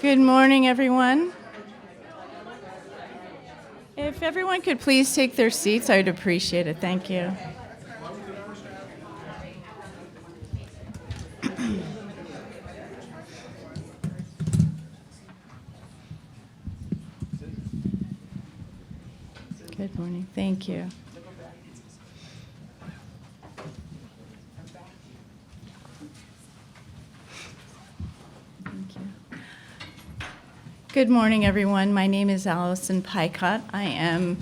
Good morning, everyone. If everyone could please take their seats, I'd appreciate it. Thank you. Good morning. Thank you. Good morning, everyone. My name is Allison Picott. I am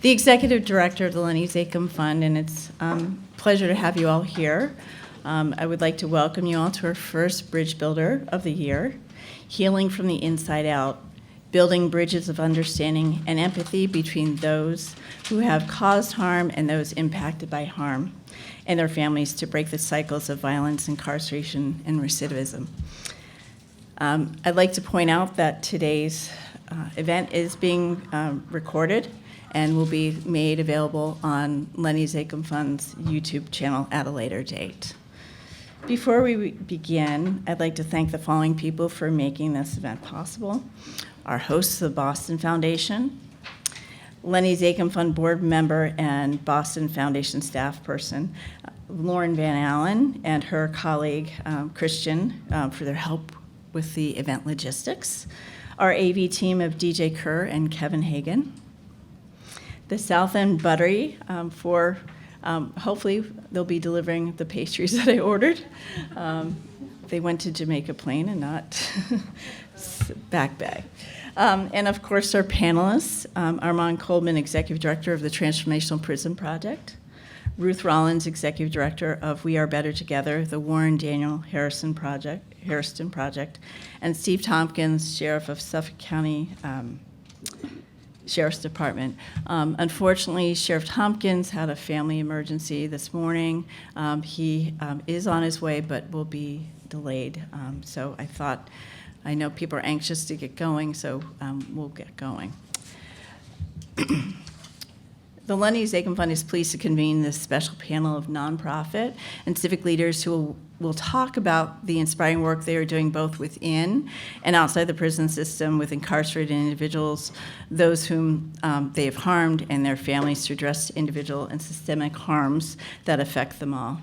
the Executive Director of the Lenny Zakim Fund, and it's a pleasure to have you all here. I would like to welcome you all to our first Bridge Builder of the year, Healing from the Inside Out, Building Bridges of Understanding and Empathy Between Those Who Have Caused Harm and Those Impacted by Harm, and their families to break the cycles of violence, incarceration, and recidivism. I'd like to point out that today's event is being recorded and will be made available on Lenny Zakim Fund's YouTube channel at a later date. Before we begin, I'd like to thank the following people for making this event possible. Our hosts, the Boston Foundation, Lenny Zakim Fund board member and Boston Foundation staff person, Lauren Van Allen, and her colleague, Christian, for their help with the event logistics, our AV team of DJ Kerr and Kevin Hagan, the South End Buttery for hopefully they'll be delivering the pastries that I ordered. They went to Jamaica Plain and not Back Bay. And of course our panelists, Armand Coleman, Executive Director of the Transformational Prison Project, Ruth Rollins, Executive Director of We Are Better Together, the Warren Daniel Hairston Project, and Steve Tompkins, Sheriff of Suffolk County Sheriff's Department. Unfortunately, Sheriff Tompkins had a family emergency this morning. He is on his way, but will be delayed. So I know people are anxious to get going, so we'll get going. The Lenny Zakim Fund is pleased to convene this special panel of nonprofit and civic leaders who will talk about the inspiring work they are doing both within and outside the prison system with incarcerated individuals, those whom they have harmed, and their families to address individual and systemic harms that affect them all.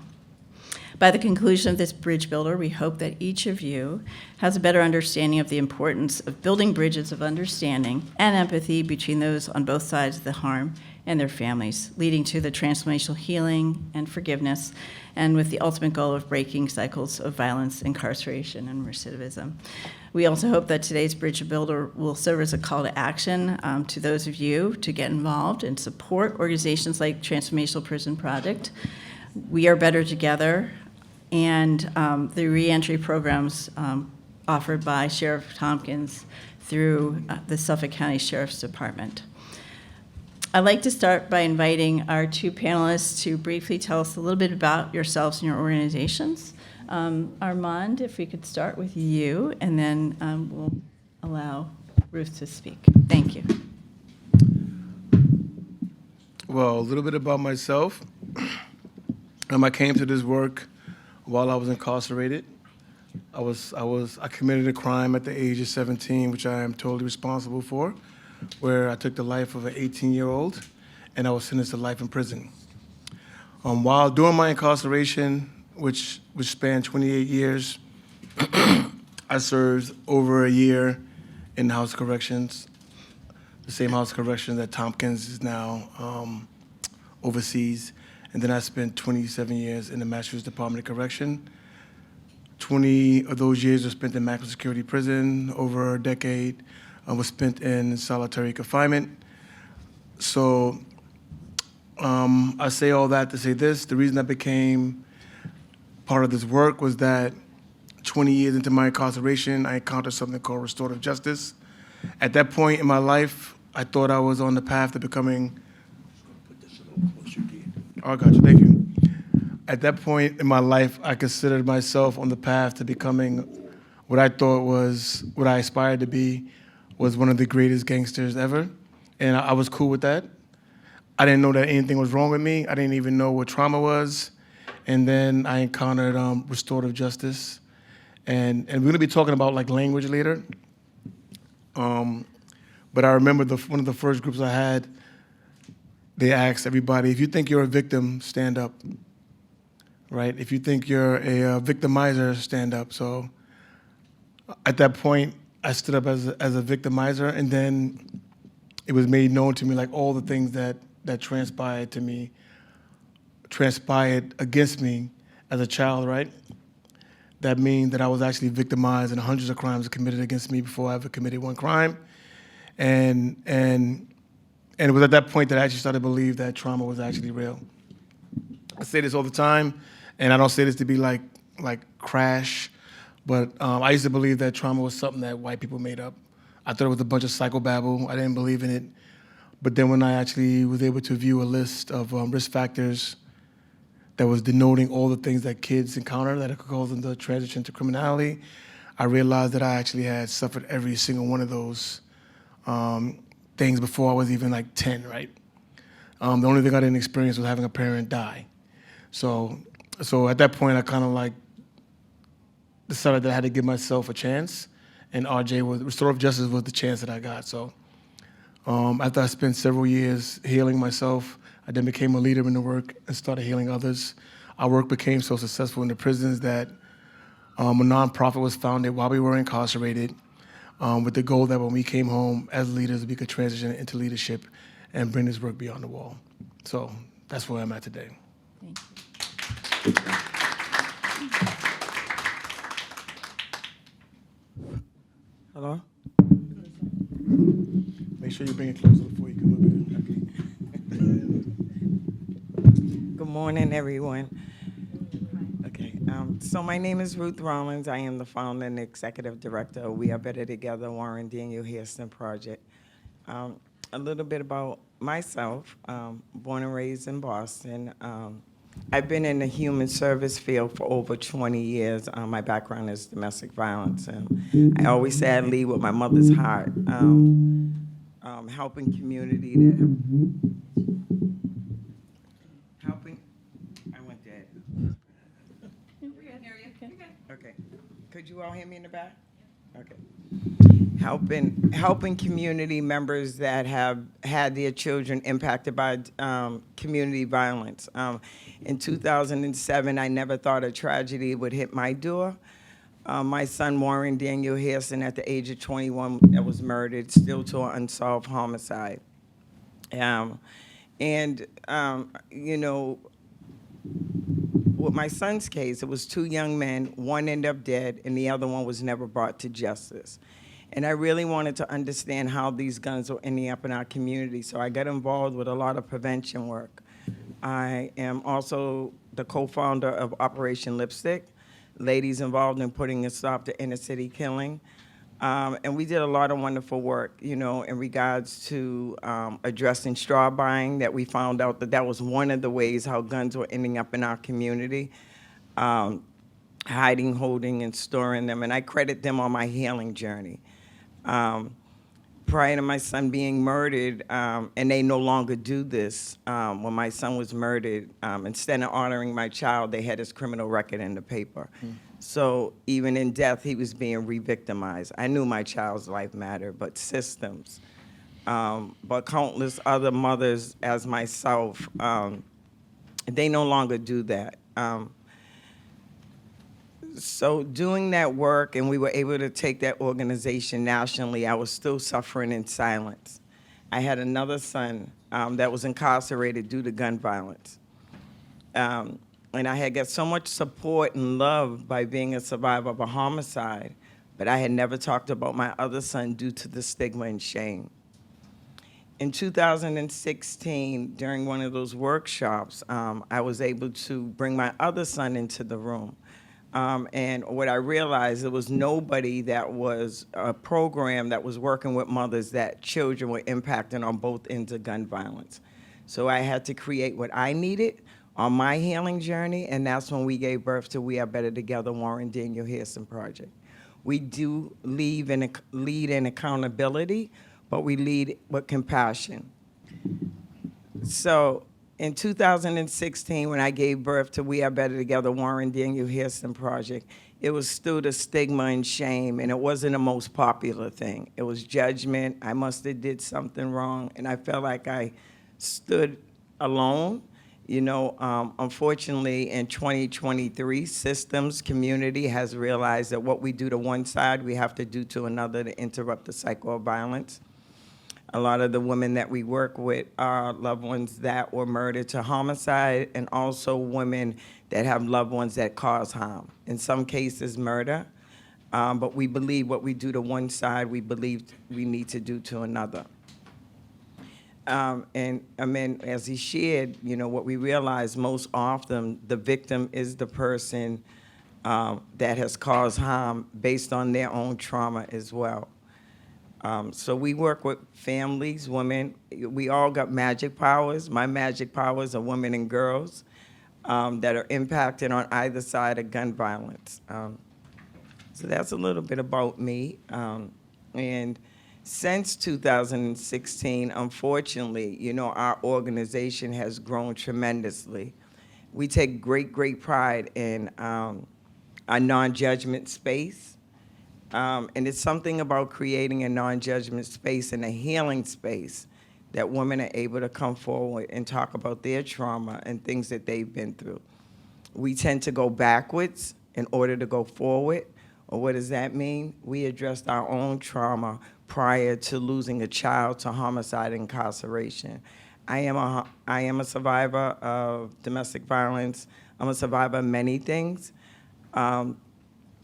By the conclusion of this Bridge Builder, we hope that each of you has a better understanding of the importance of building bridges of understanding and empathy between those on both sides of the harm and their families, leading to the transformational healing and forgiveness, and with the ultimate goal of breaking cycles of violence, incarceration, and recidivism. We also hope that today's Bridge Builder will serve as a call to action to those of you to get involved and support organizations like Transformational Prison Project, We Are Better Together, and the reentry programs offered by Sheriff Tompkins through the Suffolk County Sheriff's Department. I'd like to start by inviting our two panelists to briefly tell us a little bit about yourselves and your organizations. Armand, if we could start with you, and then we'll allow Ruth to speak. Thank you. Well, a little bit about myself. I came to this work while I was incarcerated. I committed a crime at the age of 17, which I am totally responsible for, where I took the life of an 18-year-old, and I was sentenced to life in prison. While during my incarceration, which spanned 28 years, I served over a year in the House of Corrections, the same House of Corrections that Tompkins is now oversees. And then I spent 27 years in the Massachusetts Department of Correction. 20 of those years were spent in maximum security prison. Over a decade was spent in solitary confinement. So I say all that to say this. The reason I became part of this work was that 20 years into my incarceration, I encountered something called restorative justice. At that point in my life, I thought I was on the path to becoming... Oh, I got you. Thank you. At that point in my life, I considered myself on the path to becoming what I thought was, what I aspired to be, was one of the greatest gangsters ever. And I was cool with that. I didn't know that anything was wrong with me. I didn't even know what trauma was. And then I encountered restorative justice. And we're going to be talking about like language later. But I remember one of the first groups I had, they asked everybody, if you think you're a victim, stand up, right? If you think you're a victimizer, stand up. So at that point, I stood up as a victimizer, and then it was made known to me, like all the things that transpired against me as a child, right? That means that I was actually victimized and hundreds of crimes were committed against me before I ever committed one crime. And it was at that point that I actually started to believe that trauma was actually real. I say this all the time, and I don't say this to be like crash, but I used to believe that trauma was something that white people made up. I thought it was a bunch of psychobabble. I didn't believe in it. But then when I actually was able to view a list of risk factors that was denoting all the things that kids encounter that could cause them to transition to criminality, I realized that I actually had suffered every single one of those things before I was even like 10, right? The only thing I didn't experience was having a parent die. So at that point, I kind of like decided that I had to give myself a chance, and restorative justice was the chance that I got. So after I spent several years healing myself, I then became a leader in the work and started healing others. Our work became so successful in the prisons that a nonprofit was founded while we were incarcerated, with the goal that when we came home as leaders, we could transition into leadership and bring this work beyond the wall. So that's where I'm at today. Thank you. Hello? Make sure you bring it closer before you come up here. Good morning, everyone. Okay, so my name is Ruth Rollins. I am the founder and executive director of We Are Better Together, Warren Daniel Hairston Project. A little bit about myself, born and raised in Boston. I've been in the human service field for over 20 years. My background is domestic violence. I always say I lead with my mother's heart, helping community I went dead. Okay. Could you all hear me in the back? Okay. Helping community members that have had their children impacted by community violence. In 2007, I never thought a tragedy would hit my door. My son, Warren Daniel Hairston, at the age of 21, was murdered, still to an unsolved homicide. You know, with my son's case, it was two young men. One ended up dead, and the other one was never brought to justice. And I really wanted to understand how these guns were ending up in our community, so I got involved with a lot of prevention work. I am also the co-founder of Operation Lipstick, ladies involved in putting a stop to inner city killing. And we did a lot of wonderful work, you know, in regards to addressing straw buying, that we found out that that was one of the ways how guns were ending up in our community, hiding, holding, and storing them. And I credit them on my healing journey. Prior to my son being murdered, and they no longer do this, when my son was murdered, instead of honoring my child, they had his criminal record in the paper. So even in death, he was being re-victimized. I knew my child's life mattered, but systems, but countless other mothers as myself, they no longer do that. So doing that work, and we were able to take that organization nationally, I was still suffering in silence. I had another son that was incarcerated due to gun violence. And I had got so much support and love by being a survivor of a homicide, but I had never talked about my other son due to the stigma and shame. In 2016, during one of those workshops, I was able to bring my other son into the room. And what I realized, there was nobody that was a program that was working with mothers that children were impacting on both ends of gun violence. So I had to create what I needed on my healing journey, and that's when we gave birth to We Are Better Together, Warren Daniel Hairston Project. We do lead in accountability, but we lead with compassion. So in 2016, when I gave birth to We Are Better Together, Warren Daniel Hairston Project, it was still the stigma and shame, and it wasn't the most popular thing. It was judgment. I must have did something wrong, and I felt like I stood alone. You know, unfortunately, in 2023, systems, community has realized that what we do to one side, we have to do to another to interrupt the cycle of violence. A lot of the women that we work with are loved ones that were murdered to homicide, and also women that have loved ones that cause harm. In some cases, murder. But we believe what we do to one side, we believe we need to do to another. And I mean, as he shared, you know, what we realize most often, the victim is the person that has caused harm based on their own trauma as well. So we work with families, women. We all got magic powers. My magic powers are women and girls that are impacted on either side of gun violence. So that's a little bit about me. And since 2016, unfortunately, you know, our organization has grown tremendously. We take great, great pride in our non-judgment space. And it's something about creating a non-judgment space and a healing space that women are able to come forward and talk about their trauma and things that they've been through. We tend to go backwards in order to go forward. Or what does that mean? We addressed our own trauma prior to losing a child to homicide and incarceration. I am a survivor of domestic violence. I'm a survivor of many things. And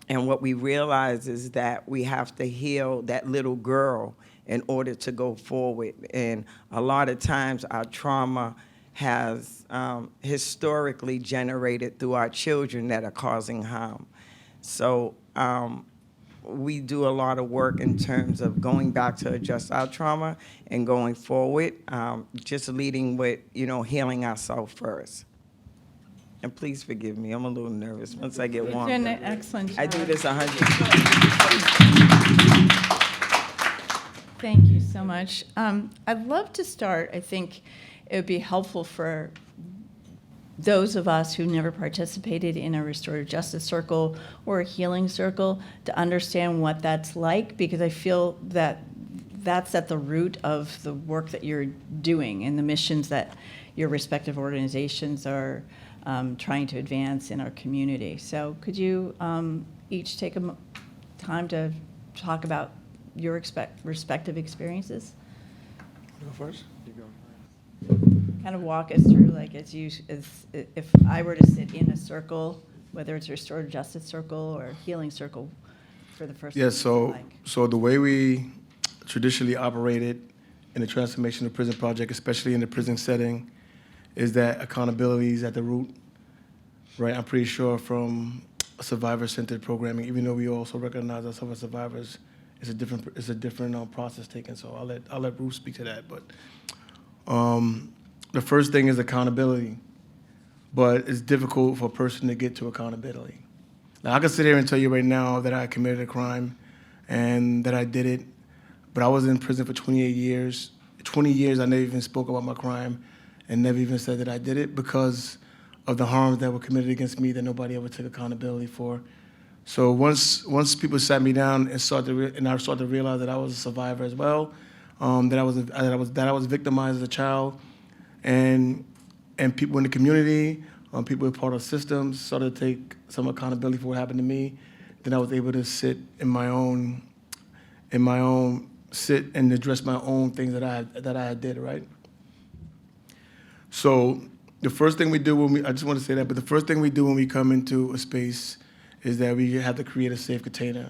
what we realize is that we have to heal that little girl in order to go forward. And a lot of times our trauma has historically generated through our children that are causing harm. So we do a lot of work in terms of going back to address our trauma and going forward, just leading with, you know, healing ourselves first. And please forgive me, I'm a little nervous once I get You're warmed doing up. an excellent job. I do this 100. Thank you so much. I'd love to start. I think it would be helpful for those of us who never participated in a restorative justice circle or a healing circle to understand what that's like, because I feel that that's at the root of the work that you're doing and the missions that your respective organizations are trying to advance in our community. So could you each take a time to talk about your respective experiences? Go first. Kind of walk us through, like, as if I were to sit in a circle, whether it's a restorative justice circle or a healing circle, for the first time. Yeah, so the way we traditionally operated in the Transformational Prison Project, especially in the prison setting, is that accountability is at the root, right? I'm pretty sure from survivor-centered programming, even though we also recognize ourselves as survivors, it's a different process taken. So I'll let Ruth speak to that. But the first thing is accountability, but it's difficult for a person to get to accountability. Now, I can sit here and tell you right now that I committed a crime and that I did it, but I was in prison for 28 years. 20 years I never even spoke about my crime and never even said that I did it because of the harms that were committed against me that nobody ever took accountability for. So once people sat me down and I started to realize that I was a survivor as well, that I was victimized as a child, and people in the community, people who are part of systems started to take some accountability for what happened to me, then I was able to sit sit and address my own things that I did, right? So the first thing we do I just want to say that, but the first thing we do when we come into a space is that we have to create a safe container.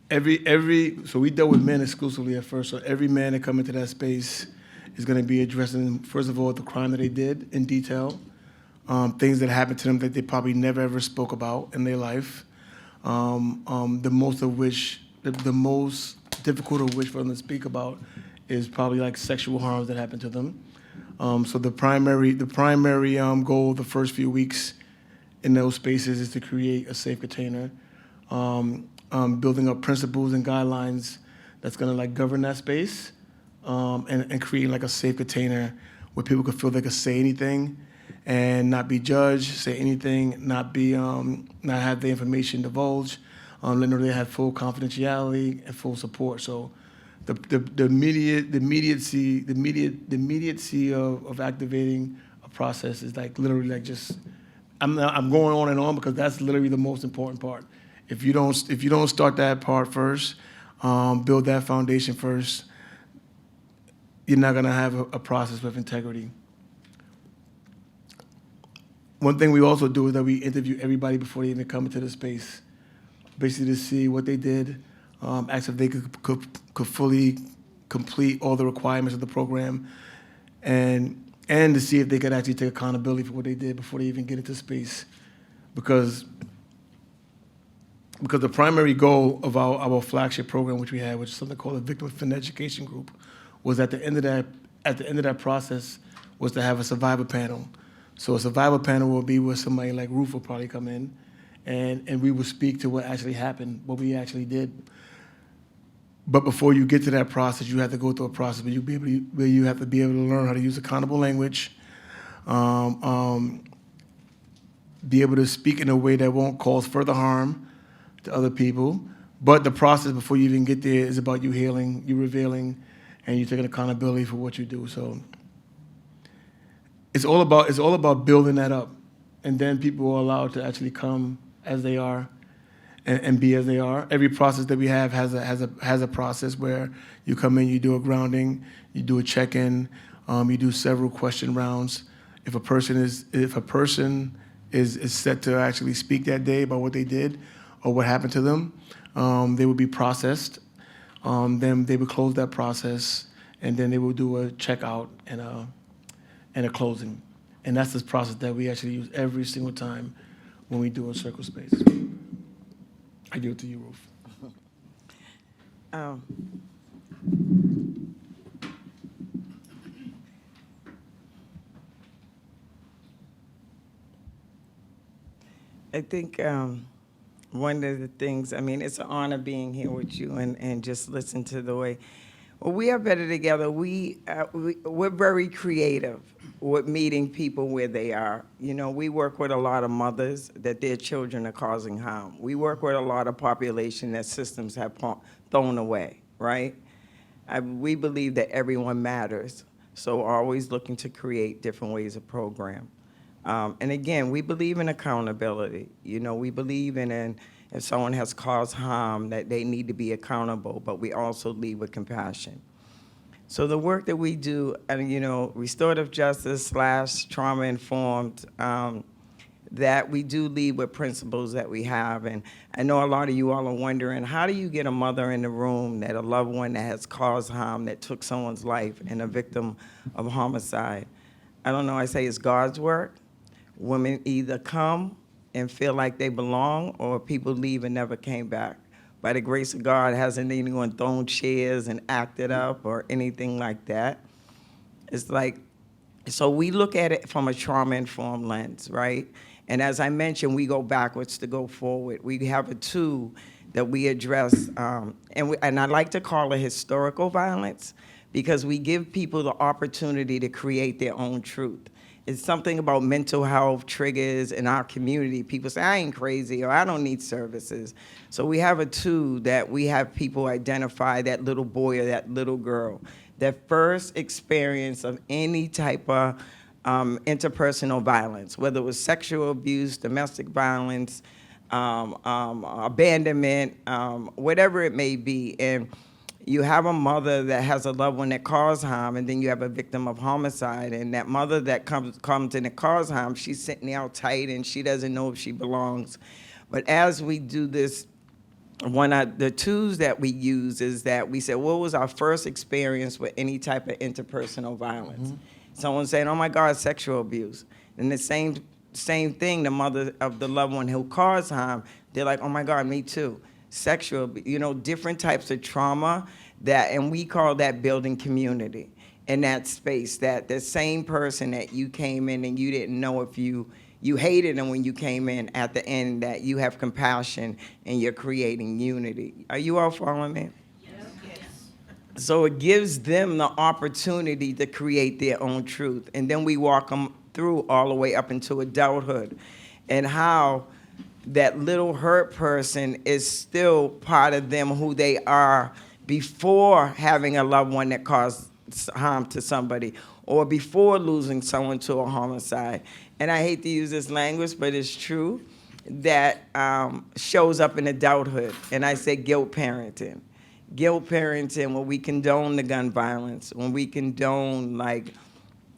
So we dealt with men exclusively at first, so every man that come into that space is going to be addressing, first of all, the crime that they did in detail, things that happened to them that they probably never ever spoke about in their life, the most difficult of which for them to speak about is probably like sexual harms that happened to them. So the primary goal the first few weeks in those spaces is to create a safe container, building up principles and guidelines that's gonna like govern that space, and creating like a safe container where people can feel they can say anything and not be judged, say anything, not have the information divulged. Let them know they have full confidentiality and full support. So the immediacy of activating a process is like literally like just I'm going on and on because that's literally the most important part. If you don't start that part first, build that foundation first, you're not gonna have a process with integrity. One thing we also do is that we interview everybody before they even come into the space, basically to see what they did, ask if they could fully complete all the requirements of the program, and to see if they could actually take accountability for what they did before they even get into space. Because the primary goal of our flagship program, which we had, which is something called the Victim Offender Education Group, was at the end of that process was to have a survivor panel. So a survivor panel will be where somebody like Ruth will probably come in, and we will speak to what actually happened, what we actually did. But before you get to that process, you have to go through a process where you have to be able to learn how to use accountable language, be able to speak in a way that won't cause further harm to other people. But the process before you even get there is about you healing, you revealing, and you taking accountability for what you do. So it's all about building that up, and then people are allowed to actually come as they are and be as they are. Every process that we have has a process where you come in, you do a grounding, you do a check-in, you do several question rounds. If a person is set to actually speak that day about what they did or what happened to them, they would be processed. Then they would close that process, and then they will do a checkout and a closing. And that's this process that we actually use every single time when we do a circle space. I give it to you, Ruth. I think one of the things, I mean, it's an honor being here with you and just listen to the way. Well, we are better together. We're very creative with meeting people where they are. You know, we work with a lot of mothers that their children are causing harm. We work with a lot of population that systems have thrown away, right? We believe that everyone matters, so always looking to create different ways of program. And again, we believe in accountability. You know, we believe in if someone has caused harm, that they need to be accountable, but we also lead with compassion. So the work that we do, and you know, restorative justice / trauma-informed, that we do lead with principles that we have. And I know a lot of you all are wondering, how do you get a mother in the room that a loved one that has caused harm, that took someone's life, and a victim of homicide? I don't know, I say it's God's work. Women either come and feel like they belong, or people leave and never came back. By the grace of God, hasn't anyone thrown chairs and acted up or anything like that. It's like, so we look at it from a trauma-informed lens, right? And as I mentioned, we go backwards to go forward. We have a tool that we address, and I like to call it historical violence, because we give people the opportunity to create their own truth. It's something about mental health triggers in our community. People say, I ain't crazy, or I don't need services. So we have a tool that we have people identify that little boy or that little girl, that first experience of any type of interpersonal violence, whether it was sexual abuse, domestic violence, abandonment, whatever it may be. And you have a mother that has a loved one that caused harm, and then you have a victim of homicide. And that mother that comes in and causes harm, she's sitting there all tight, and she doesn't know if she belongs. But as we do this, one of the tools that we use is that we say, what was our first experience with any type of interpersonal violence? Mm-hmm. Someone saying, oh my God, sexual abuse. And the same thing, the mother of the loved one who caused harm, they're like, oh my God, me too. Sexual, you know, different types of trauma, and we call that building community in that space, that the same person that you came in and you didn't know if you hated them when you came in, at the end that you have compassion and you're creating unity. Are you all following me? Yes. So it gives them the opportunity to create their own truth. And then we walk them through all the way up into adulthood, and how that little hurt person is still part of them, who they are before having a loved one that caused harm to somebody, or before losing someone to a homicide. And I hate to use this language, but it's true, that shows up in adulthood. And I say guilt parenting. Guilt parenting, when we condone the gun violence, when we condone, like,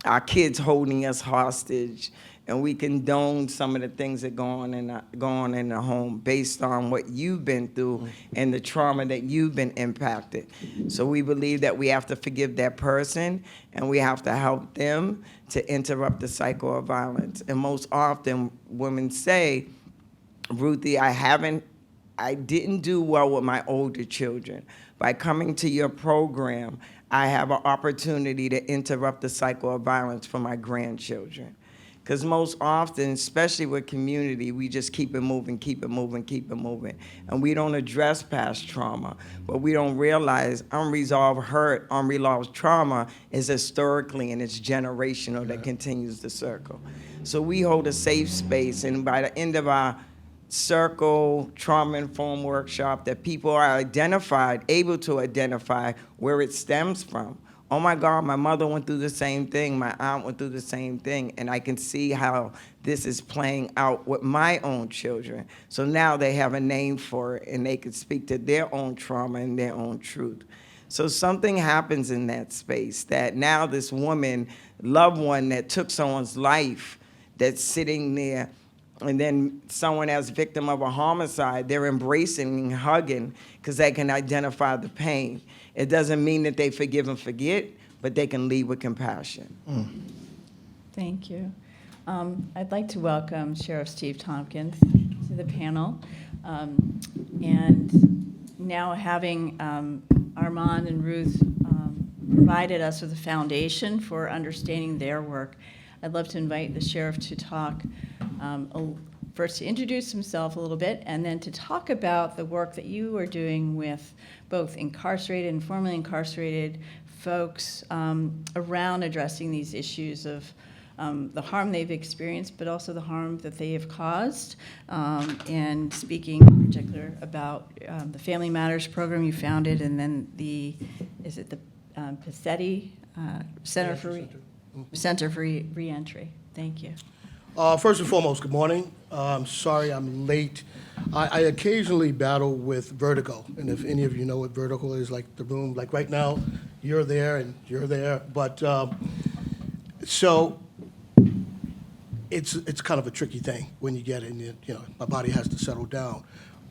our kids holding us hostage, and we condone some of the things that go on in the home based on what you've been through and the trauma that you've been impacted. So we believe that we have to forgive that person, and we have to help them to interrupt the cycle of violence. And most often, women say, Ruthie, I didn't do well with my older children. By coming to your program, I have an opportunity to interrupt the cycle of violence for my grandchildren. Because most often, especially with community, we just keep it moving, keep it moving, keep it moving. And we don't address past trauma. But we don't realize unresolved hurt, unresolved trauma is historically and it's generational that continues the circle. So we hold a safe space, and by the end of our circle trauma-informed workshop, that people are able to identify where it stems from. Oh my God, my mother went through the same thing, my aunt went through the same thing, and I can see how this is playing out with my own children. So now they have a name for it, and they can speak to their own trauma and their own truth. So something happens in that space, that now this woman, loved one that took someone's life, that's sitting there, and then someone as victim of a homicide, they're embracing and hugging because they can identify the pain. It doesn't mean that they forgive and forget, but they can lead with compassion. Thank you. I'd like to welcome Sheriff Steve Tompkins to the panel. And now having Armand and Ruth provided us with a foundation for understanding their work, I'd love to invite the sheriff to talk, first to introduce himself a little bit, and then to talk about the work that you are doing with both incarcerated and formerly incarcerated folks around addressing these issues of the harm they've experienced, but also the harm that they have caused, and speaking in particular about the Family Matters program you founded, and then the Picott Center for Reentry. Thank you. First and foremost, good morning. I'm sorry I'm late. I occasionally battle with vertigo, and if any of you know what vertigo is, like the room, like right now, you're there and you're there. But so it's kind of a tricky thing when you get in. My body has to settle down.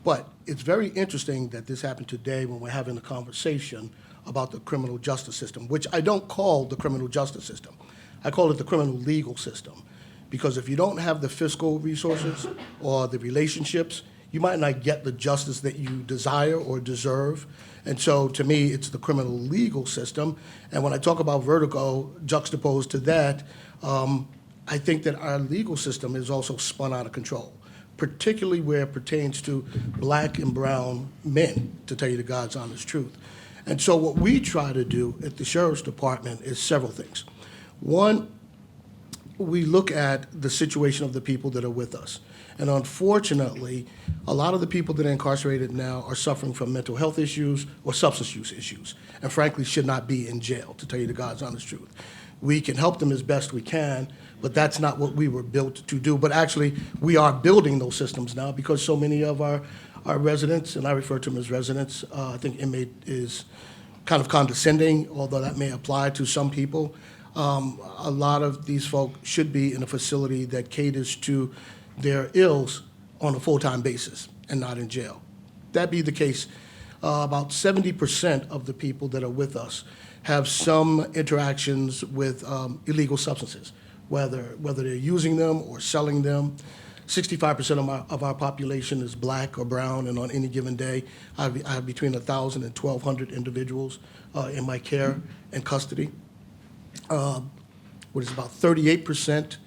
But it's very interesting that this happened today when we're having a conversation about the criminal justice system, which I don't call the criminal justice system. I call it the criminal legal system. Because if you don't have the fiscal resources or the relationships, you might not get the justice that you desire or deserve. And so to me, it's the criminal legal system. And when I talk about vertigo juxtaposed to that, I think that our legal system is also spun out of control, particularly where it pertains to black and brown men, to tell you the God's honest truth. And so what we try to do at the Sheriff's Department is several things. One, we look at the situation of the people that are with us. And unfortunately, a lot of the people that are incarcerated now are suffering from mental health issues or substance use issues, and frankly should not be in jail, to tell you the God's honest truth. We can help them as best we can, but that's not what we were built to do. But actually, we are building those systems now because so many of our residents, and I refer to them as residents, I think inmate is kind of condescending, although that may apply to some people. A lot of these folk should be in a facility that caters to their ills on a full-time basis and not in jail. That be the case, about 70% of the people that are with us have some interactions with illegal substances, whether they're using them or selling them. 65% of our population is black or brown, and on any given day, I have between 1,000 and 1,200 individuals in my care and custody. What is about 38%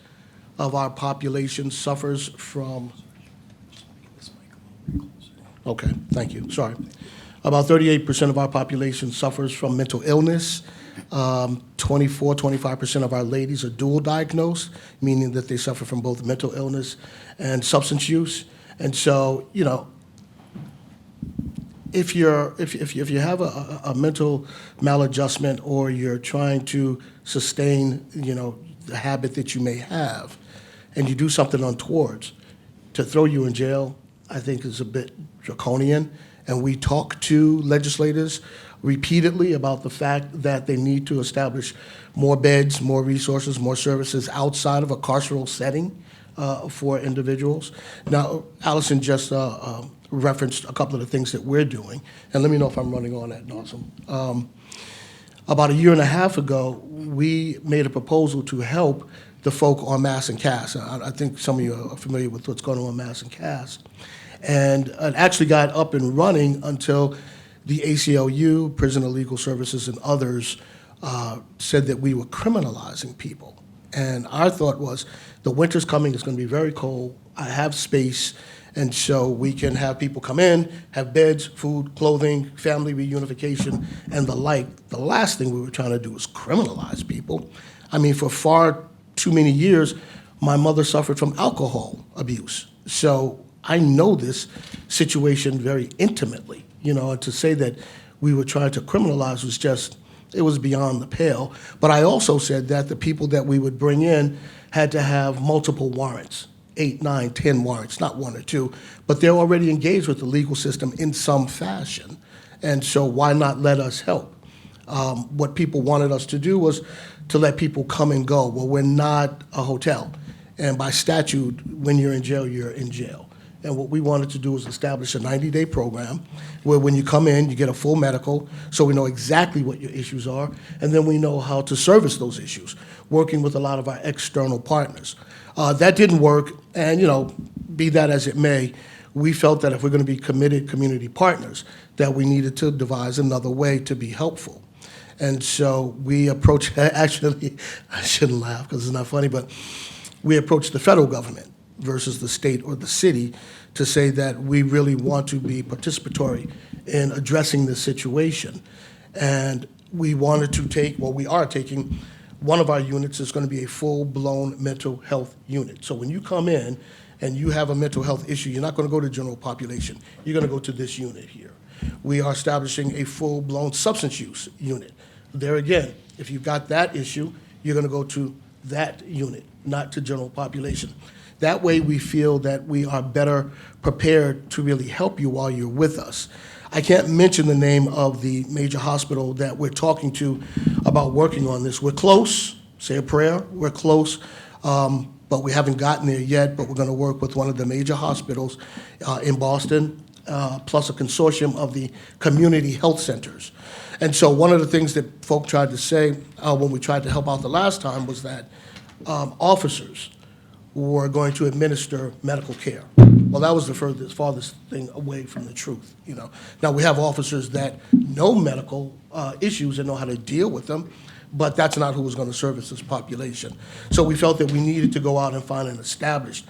of our population suffers from, okay, thank you, sorry. About 38% of our population suffers from mental illness. 24-25% of our ladies are dual diagnosed, meaning that they suffer from both mental illness and substance use. And so, you know, if you have a mental maladjustment or you're trying to sustain, you know, the habit that you may have, and you do something untoward, to throw you in jail, I think is a bit draconian. And we talk to legislators repeatedly about the fact that they need to establish more beds, more resources, more services outside of a carceral setting for individuals. Now, Allison just referenced a couple of the things that we're doing, and let me know if I'm running on that, Awesome. About a year and a half ago, we made a proposal to help the folk on Mass and Cass. I think some of you are familiar with what's going on in Mass and Cass. And it actually got up and running until the ACLU, Prison and Legal Services, and others said that we were criminalizing people. And our thought was, the winter's coming, it's going to be very cold, I have space, and so we can have people come in, have beds, food, clothing, family reunification, and the like. The last thing we were trying to do was criminalize people. I mean, for far too many years, my mother suffered from alcohol abuse. So I know this situation very intimately, you know, and to say that we were trying to criminalize was just, it was beyond the pale. But I also said that the people that we would bring in had to have multiple warrants, 8, 9, 10 warrants, not 1 or 2, but they're already engaged with the legal system in some fashion. And so why not let us help? What people wanted us to do was to let people come and go. Well, we're not a hotel. And by statute, when you're in jail, you're in jail. And what we wanted to do was establish a 90-day program where when you come in, you get a full medical, so we know exactly what your issues are, and then we know how to service those issues, working with a lot of our external partners. That didn't work, and, you know, be that as it may, we felt that if we're going to be committed community partners, that we needed to devise another way to be helpful. And so we approached, actually, I shouldn't laugh because it's not funny, but we approached the federal government versus the state or the city to say that we really want to be participatory in addressing this situation. And we wanted to take, well, we are taking, one of our units is going to be a full-blown mental health unit. So when you come in and you have a mental health issue, you're not going to go to general population. You're going to go to this unit here. We are establishing a full-blown substance use unit. There again, if you've got that issue, you're going to go to that unit, not to general population. That way we feel that we are better prepared to really help you while you're with us. I can't mention the name of the major hospital that we're talking to about working on this. We're close, say a prayer, we're close, but we haven't gotten there yet, but we're going to work with one of the major hospitals in Boston, plus a consortium of the community health centers. And so one of the things that folk tried to say when we tried to help out the last time was that officers were going to administer medical care. Well, that was the farthest thing away from the truth, you know. Now, we have officers that know medical issues and know how to deal with them, but that's not who was going to service this population. So we felt that we needed to go out and find an established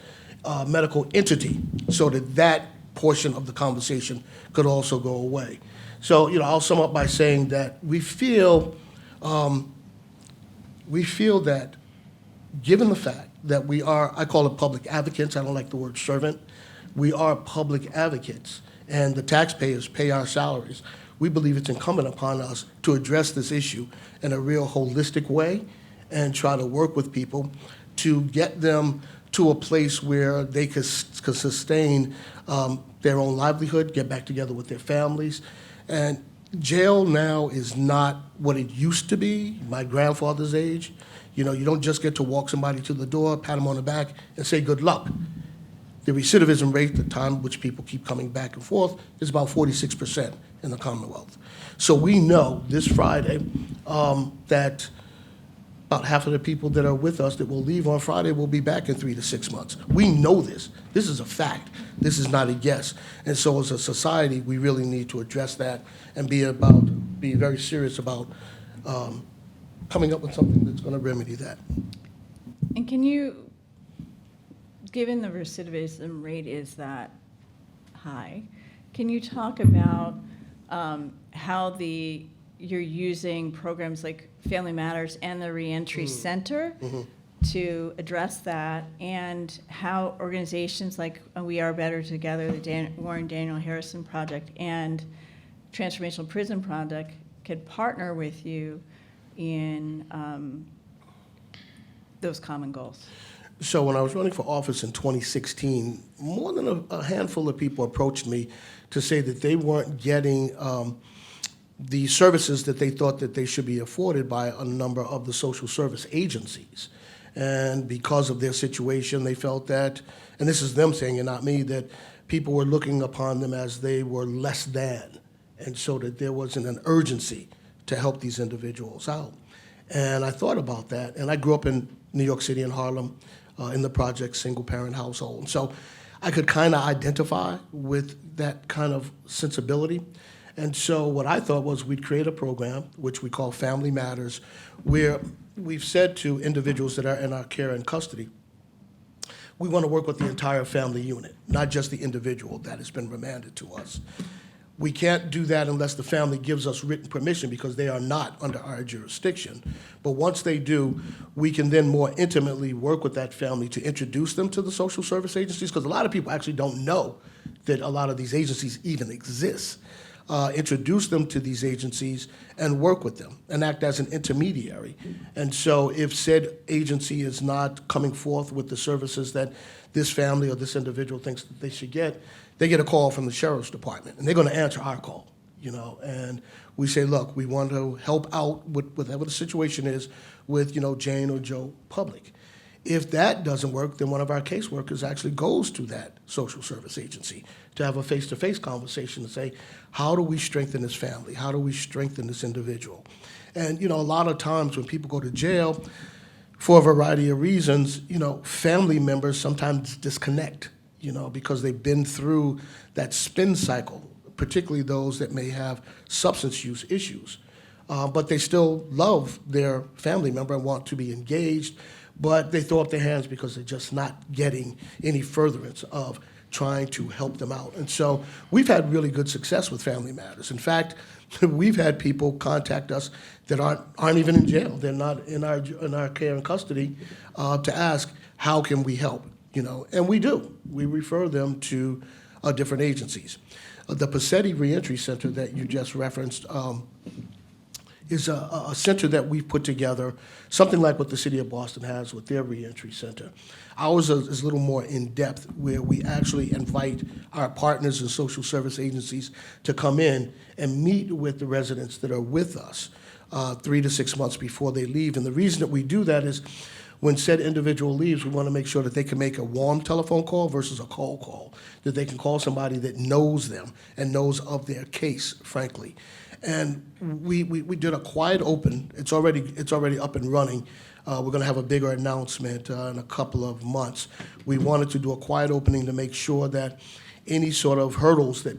medical entity so that that portion of the conversation could also go away. So, you know, I'll sum up by saying that we feel that given the fact that we are, I call it public advocates, I don't like the word servant, we are public advocates, and the taxpayers pay our salaries. We believe it's incumbent upon us to address this issue in a real holistic way and try to work with people to get them to a place where they could sustain their own livelihood, get back together with their families. And jail now is not what it used to be, my grandfather's age. You know, you don't just get to walk somebody to the door, pat them on the back, and say good luck. The recidivism rate, the time which people keep coming back and forth, is about 46% in the Commonwealth. So we know this Friday that about half of the people that are with us that will leave on Friday will be back in 3 to 6 months. We know this. This is a fact. This is not a guess. And so as a society, we really need to address that and be very serious about coming up with something that's going to remedy that. And can you, given the recidivism rate is that high, can you talk about how you're using programs like Family Matters and the Reentry Center to address that, and how organizations like We Are Better Together, the Warren Daniel Harrison Project, and Transformational Prison Project could partner with you in those common goals. So when I was running for office in 2016, more than a handful of people approached me to say that they weren't getting the services that they thought that they should be afforded by a number of the social service agencies. And because of their situation, they felt that, and this is them saying it, not me, that people were looking upon them as they were less than, and so that there wasn't an urgency to help these individuals out. And I thought about that, and I grew up in New York City and Harlem, in the project single-parent household. And so I could kind of identify with that kind of sensibility. And so what I thought was we'd create a program, which we call Family Matters, where we've said to individuals that are in our care and custody, we want to work with the entire family unit, not just the individual that has been remanded to us. We can't do that unless the family gives us written permission, because they are not under our jurisdiction. But once they do, we can then more intimately work with that family to introduce them to the social service agencies, because a lot of people actually don't know that a lot of these agencies even exist. Introduce them to these agencies and work with them and act as an intermediary. And so if said agency is not coming forth with the services that this family or this individual thinks that they should get, they get a call from the sheriff's department, and they're going to answer our call, and we say, look, we want to help out with whatever the situation is with, Jane or Joe Public. If that doesn't work, then one of our caseworkers actually goes to that social service agency to have a face-to-face conversation and say, how do we strengthen this family? How do we strengthen this individual? And, a lot of times when people go to jail, for a variety of reasons, family members sometimes disconnect, because they've been through that spin cycle, particularly those that may have substance use issues. But they still love their family member and want to be engaged, but they throw up their hands because they're just not getting any furtherance of trying to help them out. And so we've had really good success with Family Matters. In fact, we've had people contact us that aren't even in jail. They're not in our care and custody to ask, how can we help? And we do. We refer them to different agencies. The Picott Reentry Center that you just referenced is a center that we've put together, something like what the city of Boston has with their reentry center. Ours is a little more in-depth, where we actually invite our partners and social service agencies to come in and meet with the residents that are with us 3 to 6 months before they leave. And the reason that we do that is when said individual leaves, we want to make sure that they can make a warm telephone call versus a cold call, that they can call somebody that knows them and knows of their case, frankly. And we did a quiet open. It's already up and running. We're going to have a bigger announcement in a couple of months. We wanted to do a quiet opening to make sure that any sort of hurdles that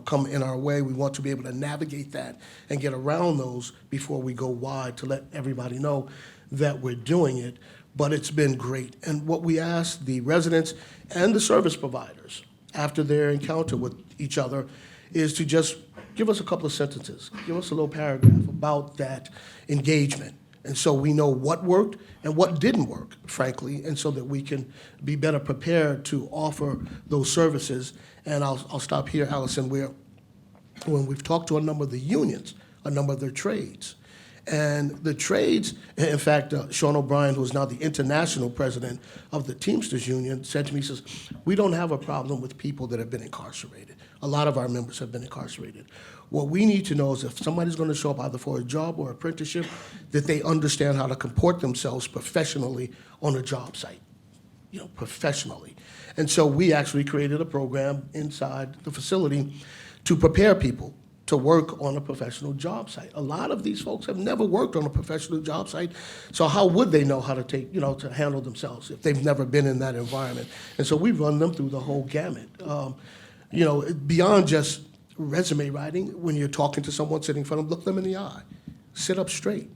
come in our way, we want to be able to navigate that and get around those before we go wide, to let everybody know that we're doing it. But it's been great. And what we ask the residents and the service providers after their encounter with each other is to just give us a couple of sentences, give us a little paragraph about that engagement. And so we know what worked and what didn't work, frankly, and so that we can be better prepared to offer those services. And I'll stop here, Allison, where when we've talked to a number of the unions, a number of their trades, and the trades, in fact, Sean O'Brien, who is now the international president of the Teamsters Union, said to me, he says, we don't have a problem with people that have been incarcerated. A lot of our members have been incarcerated. What we need to know is if somebody's going to show up either for a job or apprenticeship, that they understand how to comport themselves professionally on a job site, professionally. And so we actually created a program inside the facility to prepare people to work on a professional job site. A lot of these folks have never worked on a professional job site, so how would they know how to to handle themselves if they've never been in that environment? And so we run them through the whole gamut. Beyond just resume writing, when you're talking to someone sitting in front of them, look them in the eye, sit up straight,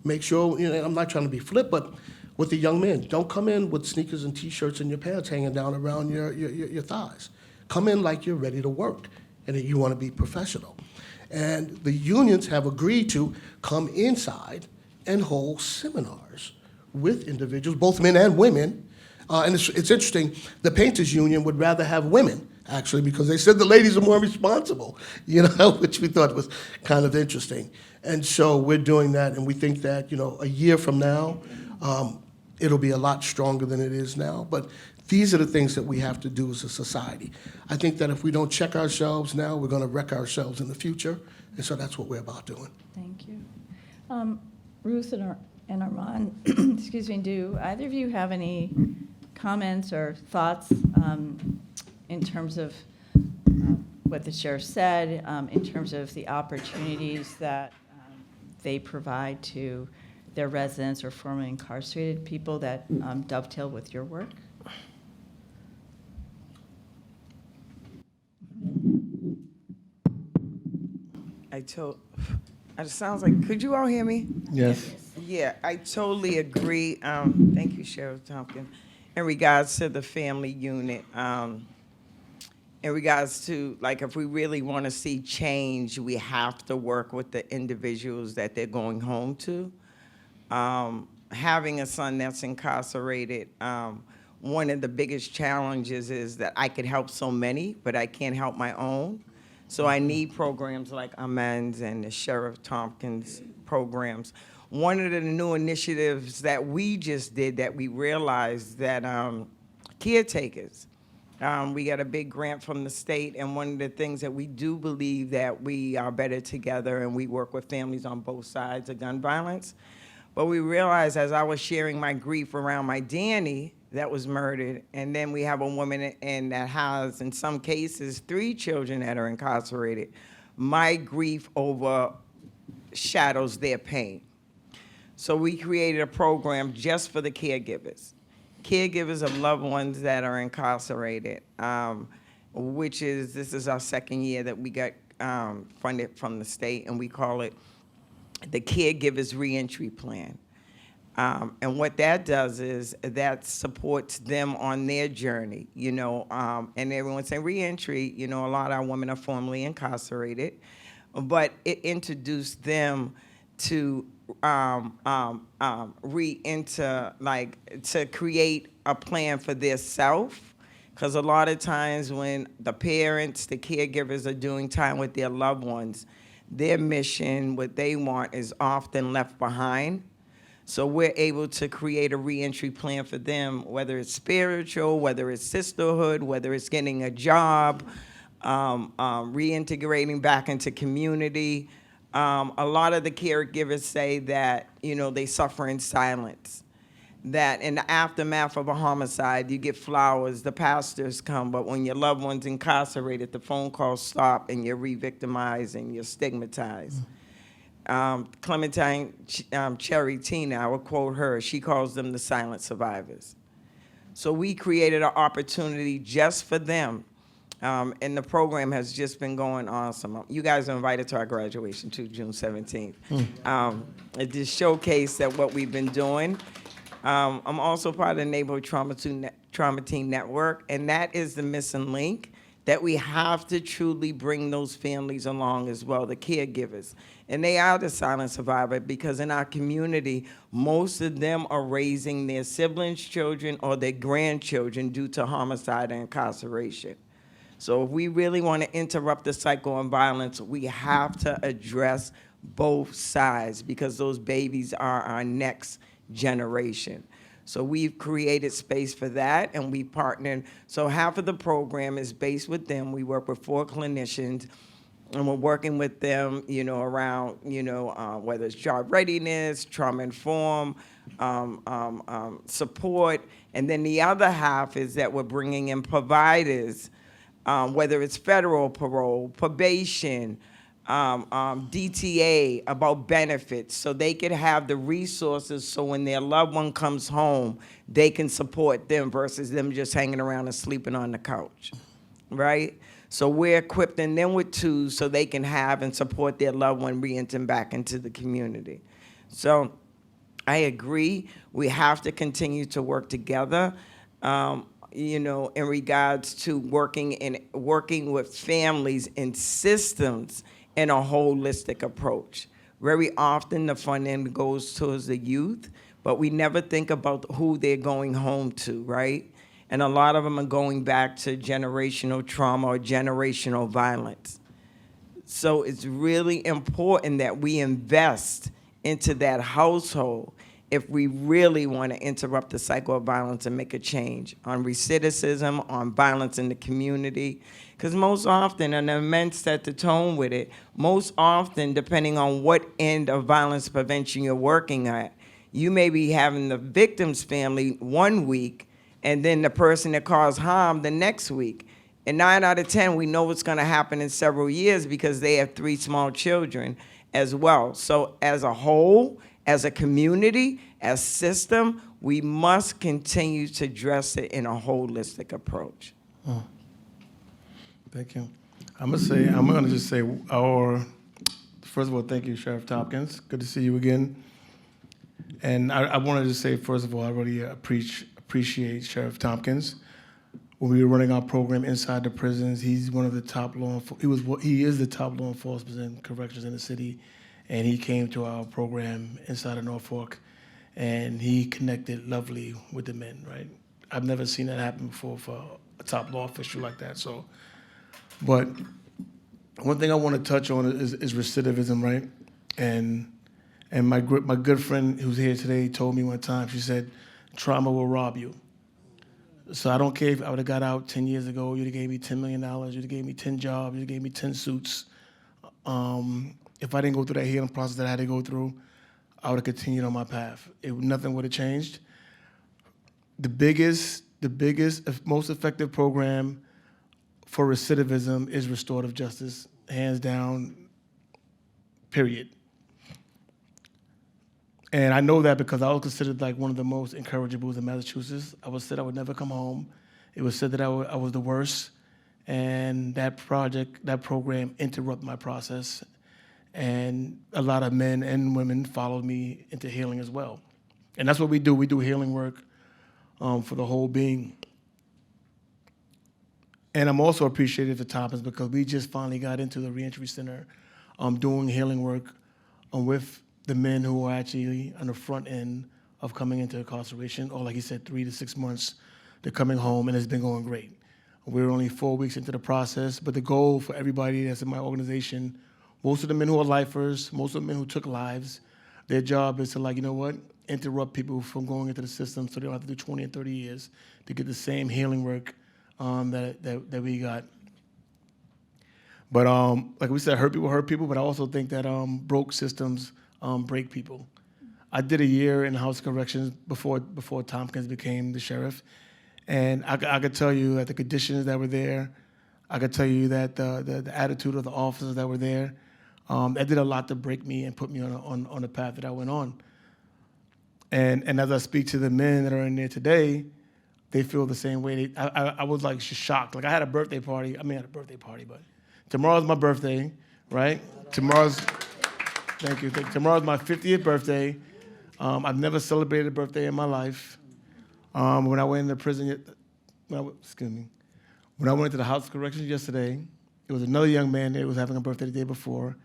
make sure, I'm not trying to be flip, but with the young men, don't come in with sneakers and T-shirts and your pants hanging down around your thighs. Come in like you're ready to work and that you want to be professional. And the unions have agreed to come inside and hold seminars with individuals, both men and women. And it's interesting, the painters union would rather have women, actually, because they said the ladies are more responsible, which we thought was kind of interesting. And so we're doing that, and we think that, a year from now, it'll be a lot stronger than it is now. But these are the things that we have to do as a society. I think that if we don't check ourselves now, we're going to wreck ourselves in the future. And so that's what we're about doing. Thank you. Ruth and Armand, excuse me, do either of you have any comments or thoughts in terms of what the sheriff said, in terms of the opportunities that they provide to their residents or formerly incarcerated people that dovetail with your work? It sounds like, could you all hear me? Yes. Yeah, I totally agree. Thank you, Sheriff Tompkins. In regards to the family unit, in regards to, like, if we really want to see change, we have to work with the individuals that they're going home to. Having a son that's incarcerated, one of the biggest challenges is that I could help so many, but I can't help my own. So I need programs like Armand's and the Sheriff Tompkins programs. One of the new initiatives that we just did that we realized that caretakers, we got a big grant from the state, and one of the things that we do believe that we are better together and we work with families on both sides of gun violence. But we realized as I was sharing my grief around my Danny that was murdered, and then we have a woman that has, in some cases, 3 children that are incarcerated, my grief overshadows their pain. So we created a program just for the caregivers of loved ones that are incarcerated, this is our second year that we got funded from the state, and we call it the Caregivers Reentry Plan. And what that does is that supports them on their journey, and everyone's saying reentry, a lot of our women are formerly incarcerated, but it introduced them to re-enter, like, to create a plan for their self. Because a lot of times when the parents, the caregivers are doing time with their loved ones, their mission, what they want, is often left behind. So we're able to create a reentry plan for them, whether it's spiritual, whether it's sisterhood, whether it's getting a job, reintegrating back into community. A lot of the caregivers say that, they suffer in silence. That in the aftermath of a homicide, you get flowers, the pastors come, but when your loved one's incarcerated, the phone calls stop and you're re-victimized and you're stigmatized. Clementine Cherry Tina, I will quote her, she calls them the silent survivors. So we created an opportunity just for them, and the program has just been going awesome. You guys are invited to our graduation too, June 17th. It just showcased that what we've been doing. I'm also part of the Neighborhood Trauma Team Network, and that is the missing link, that we have to truly bring those families along as well, the caregivers. And they are the silent survivor, because in our community, most of them are raising their siblings' children or their grandchildren due to homicide and incarceration. So if we really want to interrupt the cycle of violence, we have to address both sides, because those babies are our next generation. So we've created space for that, and we partnered. So half of the program is based with them. We work with 4 clinicians, and we're working with them, around, whether it's job readiness, trauma-informed support. And then the other half is that we're bringing in providers, whether it's federal parole, probation, DTA, about benefits, so they could have the resources so when their loved one comes home, they can support them versus them just hanging around and sleeping on the couch, right? So we're equipping them with tools so they can have and support their loved one re-entering back into the community. So I agree, we have to continue to work together, in regards to working with families in systems and a holistic approach. Very often the funding goes towards the youth, but we never think about who they're going home to, right? And a lot of them are going back to generational trauma or generational violence. So it's really important that we invest into that household if we really want to interrupt the cycle of violence and make a change on recidivism, on violence in the community. Because most often, and the men set the tone with it, most often, depending on what end of violence prevention you're working at, you may be having the victim's family 1 week and then the person that caused harm the next week. And 9 out of 10, we know what's going to happen in several years because they have 3 small children as well. So as a whole, as a community, as system, we must continue to address it in a holistic approach. Thank you. I'm gonna just say first of all, thank you, Sheriff Tompkins. Good to see you again. And I wanted to say, first of all, I really appreciate Sheriff Tompkins. When we were running our program inside the prisons, he's one of the top he is the top law enforcement and corrections in the city, and he came to our program inside of Norfolk, and he connected lovely with the men, right? I've never seen that happen before for a top law official like that. So, but one thing I want to touch on is recidivism, right? And my good friend who's here today told me one time, she said, trauma will rob you. So I don't care if I would have got out 10 years ago, you'd have gave me $10 million, you'd have gave me 10 jobs, you'd have gave me 10 suits. If I didn't go through that healing process that I had to go through, I would have continued on my path. Nothing would have changed. The biggest, most effective program for recidivism is restorative justice, hands down, period. And I know that because I was considered like one of the most incorrigibles in Massachusetts. I was said I would never come home. It was said that I was the worst. And that program interrupted my process. And a lot of men and women followed me into healing as well. And that's what we do. We do healing work for the whole being. And I'm also appreciative of Tompkins because we just finally got into the reentry center doing healing work with the men who are actually on the front end of coming into incarceration, or like he said, 3 to 6 months, they're coming home, and it's been going great. We're only 4 weeks into the process, but the goal for everybody that's in my organization, most of the men who are lifers, most of the men who took lives, their job is to, like, you know what, interrupt people from going into the system so they don't have to do 20 and 30 years to get the same healing work that we got. But like we said, hurt people, but I also think that broke systems break people. I did a year in the House of Corrections before Tompkins became the sheriff, and I could tell you that the conditions that were there, I could tell you that the attitude of the officers that were there, that did a lot to break me and put me on the path that I went on. And as I speak to the men that are in there today, they feel the same way. I was like shocked. Like I had a birthday party. I mean, I had a birthday party, but tomorrow's my birthday, right? Thank you. Tomorrow's my 50th birthday. I've never celebrated a birthday in my life. When I went into prison, when I went to the House of Corrections yesterday, there was another young man there who was having a birthday the day before,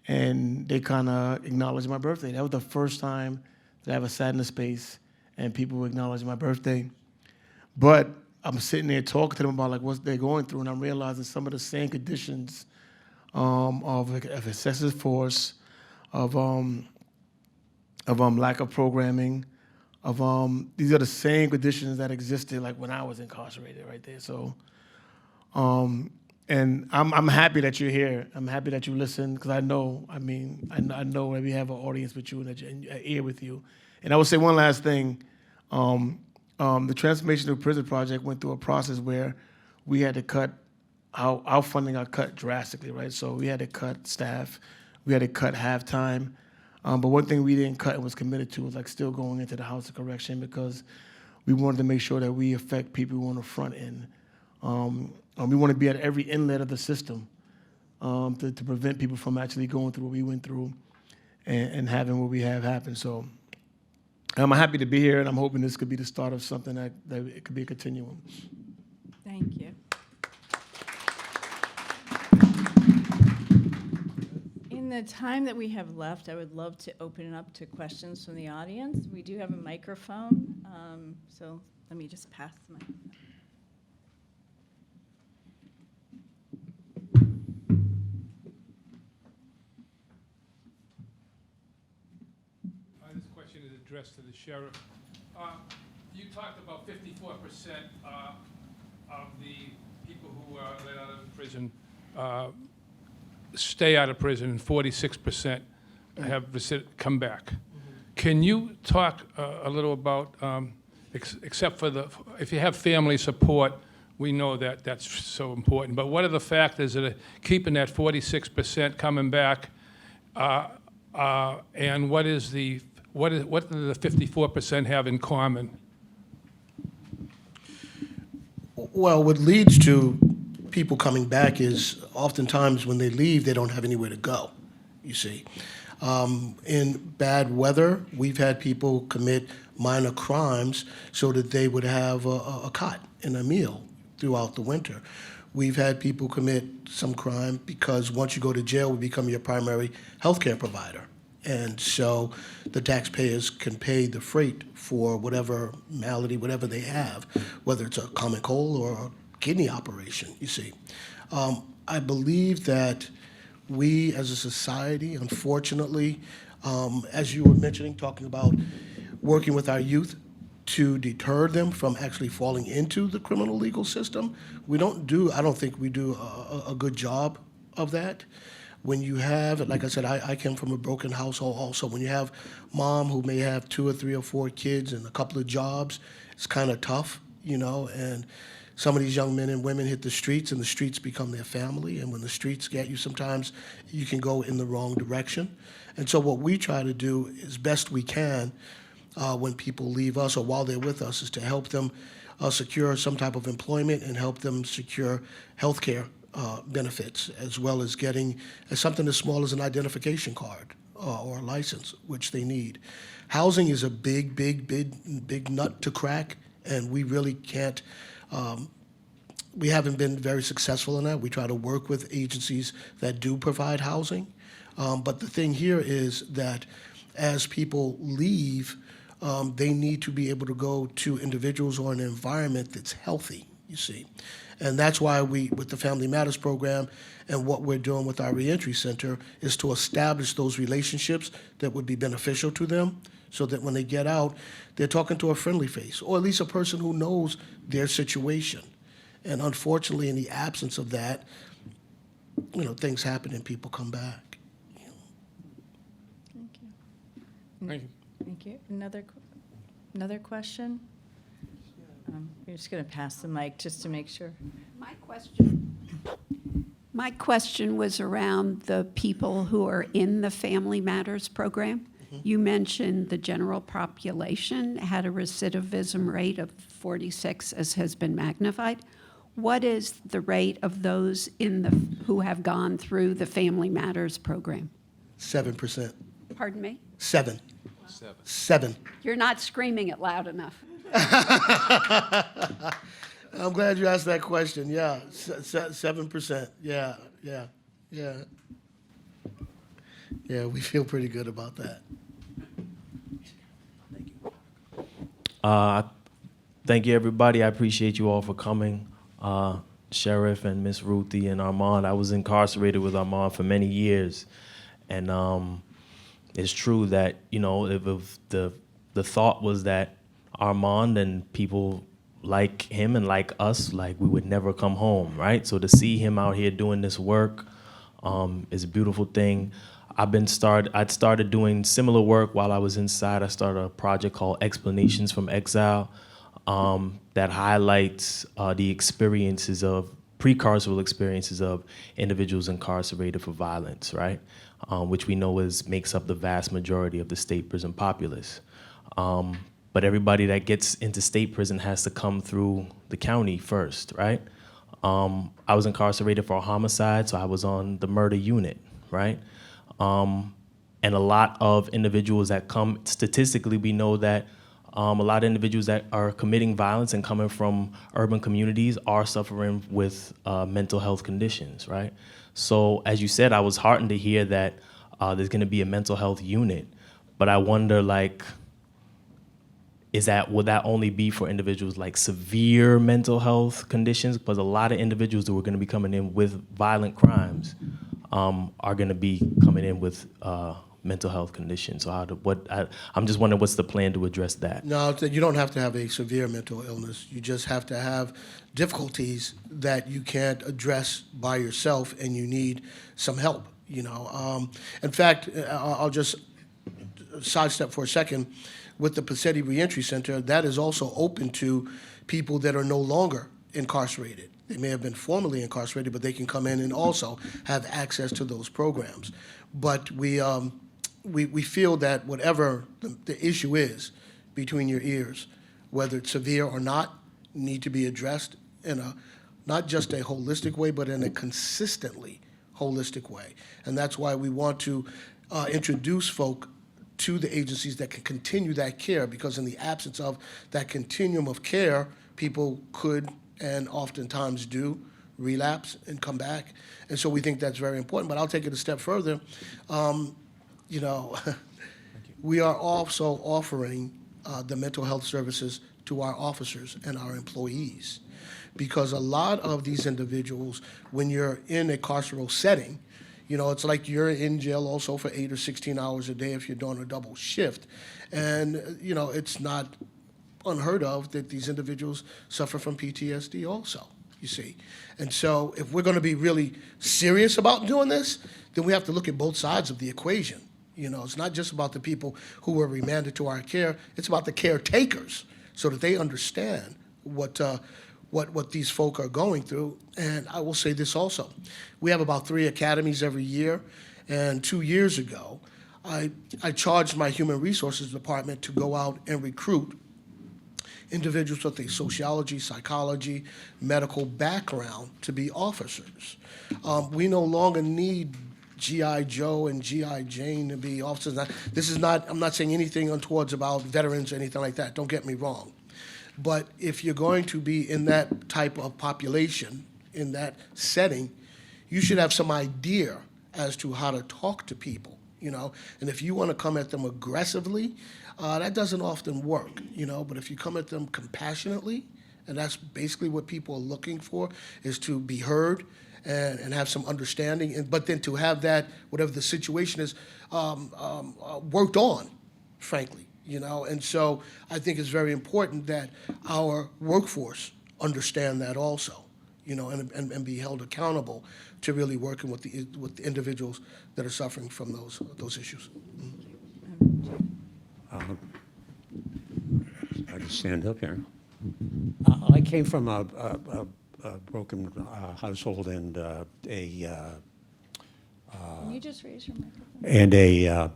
and they kind of acknowledged my birthday. That was the first time that I ever sat in a space and people acknowledged my birthday. But I'm sitting there talking to them about like what they're going through, and I'm realizing some of the same conditions of excessive force, of lack of programming, these are the same conditions that existed like when I was incarcerated right there. So, and I'm happy that you're here. I'm happy that you listen because I know that we have an audience with you and an ear with you. And I will say one last thing. The Transformational Prison Project went through a process where we had to cut, our funding got cut drastically, right? So we had to cut staff. We had to cut half-time. But one thing we didn't cut and was committed to was like still going into the House of Correction because we wanted to make sure that we affect people on the front end. We want to be at every inlet of the system to prevent people from actually going through what we went through and having what we have happen. So I'm happy to be here, and I'm hoping this could be the start of something that it could be a continuum. Thank you. the time that we have left, I would love to open it up to questions from the audience. We do have a microphone, so let me just pass the mic. This question is addressed to the sheriff. You talked about 54% of the people who are let out of prison stay out of prison, and 46% have come back. Can you talk a little about, except for if you have family support, we know that that's so important, but what are the factors that are keeping that 46% coming back, and what do the 54% have in common? Well, what leads to people coming back is oftentimes when they leave, they don't have anywhere to go, you see. In bad weather, we've had people commit minor crimes so that they would have a cot and a meal throughout the winter. We've had people commit some crime because once you go to jail, we become your primary health care provider. And so the taxpayers can pay the freight for whatever malady, whatever they have, whether it's a common cold or a kidney operation, you see. I believe that we as a society, unfortunately, as you were mentioning, talking about working with our youth to deter them from actually falling into the criminal legal system, I don't think we do a good job of that. When you have, like I said, I came from a broken household also. When you have mom who may have 2 or 3 or 4 kids and a couple of jobs, it's kind of tough, and some of these young men and women hit the streets and the streets become their family. And when the streets get you, sometimes you can go in the wrong direction. And so what we try to do as best we can when people leave us or while they're with us is to help them secure some type of employment and help them secure health care benefits, as well as getting something as small as an identification card or a license, which they need. Housing is a big nut to crack, and we really can't, we haven't been very successful in that. We try to work with agencies that do provide housing. But the thing here is that as people leave, they need to be able to go to individuals or an environment that's healthy, you see. And that's why with the Family Matters program and what we're doing with our reentry center is to establish those relationships that would be beneficial to them so that when they get out, they're talking to a friendly face, or at least a person who knows their situation. And unfortunately, in the absence of that, things happen and people come back. Thank you. Thank you. Thank you. Another question? We're just going to pass the mic just to make sure. My question was around the people who are in the Family Matters program. You mentioned the general population had a recidivism rate of 46, as has been magnified. What is the rate of those who have gone through the Family Matters program? 7%. Pardon me? 7. 7. You're not screaming it loud enough. I'm glad you asked that question. Yeah, 7%. Yeah. Yeah, we feel pretty good about that. Thank you, everybody. I appreciate you all for coming. Sheriff and Miss Ruthie and Armand. I was incarcerated with Armand for many years. And it's true that, if the thought was that Armand and people like him and like us, we would never come home, right? So to see him out here doing this work is a beautiful thing. I'd started doing similar work while I was inside. I started a project called Explanations from Exile that highlights the experiences of precarceral experiences of individuals incarcerated for violence, right? Which we know makes up the vast majority of the state prison populace. But everybody that gets into state prison has to come through the county first, right? I was incarcerated for a homicide, so I was on the murder unit, right? And a lot of individuals that come, statistically, we know that a lot of individuals that are committing violence and coming from urban communities are suffering with mental health conditions, right? So as you said, I was heartened to hear that There's going to be a mental health unit. But I wonder, like, would that only be for individuals like severe mental health conditions? Because a lot of individuals who are going to be coming in with violent crimes are going to be coming in with mental health conditions. So I'm just wondering, what's the plan to address that? No, you don't have to have a severe mental illness. You just have to have difficulties that you can't address by yourself, and you need some help. In fact, I'll just sidestep for a second. With the Picott Reentry Center, that is also open to people that are no longer incarcerated. They may have been formerly incarcerated, but they can come in and also have access to those programs. But we feel that whatever the issue is between your ears, whether it's severe or not, need to be addressed in not just a holistic way, but in a consistently holistic way. And that's why we want to introduce folk to the agencies that can continue that care, because in the absence of that continuum of care, people could and oftentimes do relapse and come back. And so we think that's very important. But I'll take it a step further. We are also offering the mental health services to our officers and our employees, because a lot of these individuals, when you're in a carceral setting, it's like you're in jail also for 8 or 16 hours a day if you're doing a double shift. And, it's not unheard of that these individuals suffer from PTSD also, you see. And so if we're going to be really serious about doing this, then we have to look at both sides of the equation. It's not just about the people who were remanded to our care, it's about the caretakers, so that they understand what these folk are going through. And I will say this also. We have about 3 academies every year, and 2 years ago, I charged my human resources department to go out and recruit individuals with a sociology, psychology, medical background to be officers. We no longer need G.I. Joe and G.I. Jane to be officers. I'm not saying anything untowards about veterans or anything like that, don't get me wrong. But if you're going to be in that type of population, in that setting, you should have some idea as to how to talk to people, And if you want to come at them aggressively, that doesn't often work, But if you come at them compassionately, and that's basically what people are looking for, is to be heard and have some understanding, but then to have that, whatever the situation is, worked on, frankly. And so I think it's very important that our workforce understand that also, and be held accountable to really working with the individuals that are suffering from those issues. I can stand up here. I came from a broken household and Can you just raise your microphone? and a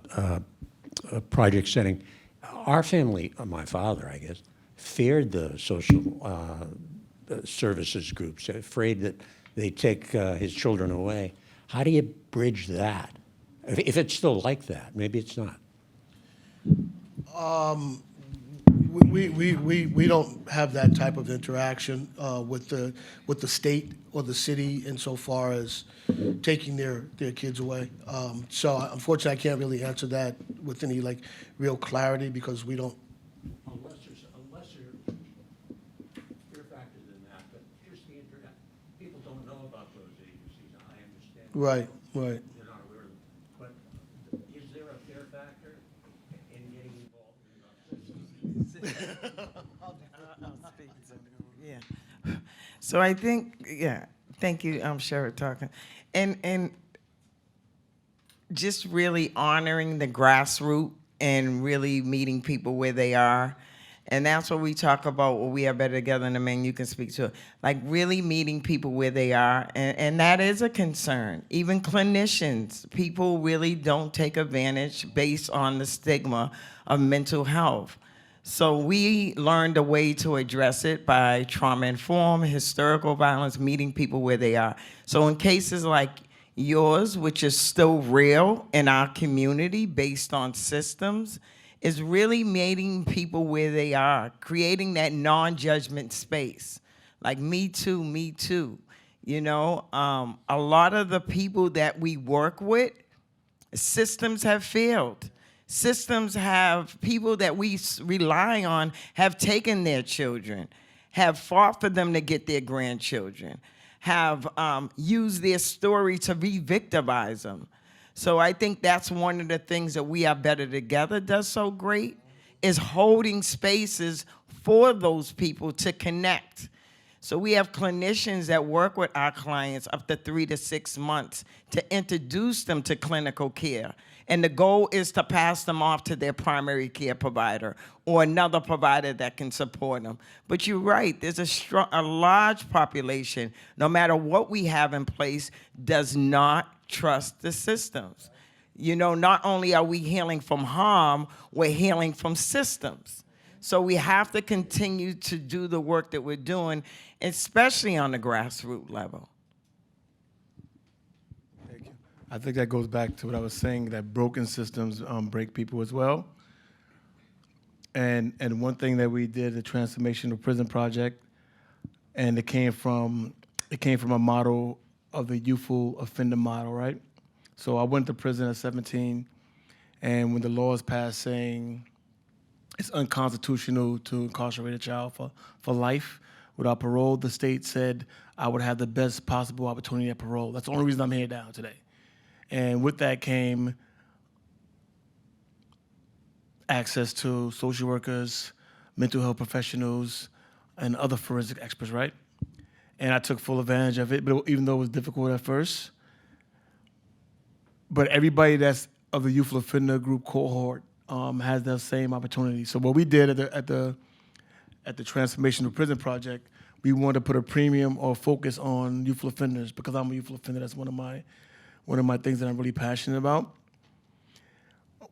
project setting. Our family, my father, I guess, feared the social services groups, afraid that they'd take his children away. How do you bridge that? If it's still like that, maybe it's not. We don't have that type of interaction with the state or the city insofar as taking their kids away. So unfortunately, I can't really answer that with any real clarity, because we don't. Unless there are fear factors in that, but here's the internet. People don't know about those agencies. I understand. Right. They're not aware of them. But is there a fear factor in getting involved in the system? Yeah. So I think, thank you, Sheriff Tompkins. And just really honoring the grassroots and really meeting people where they are. And that's what we talk about, what we are better together, and the man you can speak to. Like really meeting people where they are, and that is a concern. Even clinicians, people really don't take advantage based on the stigma of mental health. So we learned a way to address it by trauma-informed, historical violence, meeting people where they are. So in cases like yours, which is still real in our community based on systems, is really meeting people where they are, creating that non-judgment space. Like me too, me too. A lot of the people that we work with, Systems have failed. Systems have, people that we rely on have taken their children, have fought for them to get their grandchildren, have used their story to re-victimize them. So I think that's one of the things that We Are Better Together does so great, is holding spaces for those people to connect. So we have clinicians that work with our clients up to 3 to 6 months to introduce them to clinical care. And the goal is to pass them off to their primary care provider or another provider that can support them. But you're right, there's a large population, no matter what we have in place, does not trust the systems. You know, not only are we healing from harm, we're healing from systems. So we have to continue to do the work that we're doing, especially on the grassroots level. Thank you. I think that goes back to what I was saying, that broken systems break people as well. And one thing that we did, the Transformational Prison Project, and it came from a model of the youthful offender model, right? So I went to prison at 17, and when the law was passed saying it's unconstitutional to incarcerate a child for life without parole, the state said I would have the best possible opportunity at parole. That's the only reason I'm here now today. And with that came access to social workers, mental health professionals, and other forensic experts, right? And I took full advantage of it, but even though it was difficult at first. But everybody that's of the youthful offender group cohort has that same opportunity. So what we did at the Transformational Prison Project, we wanted to put a premium or focus on youthful offenders because I'm a youthful offender. That's one of my things that I'm really passionate about.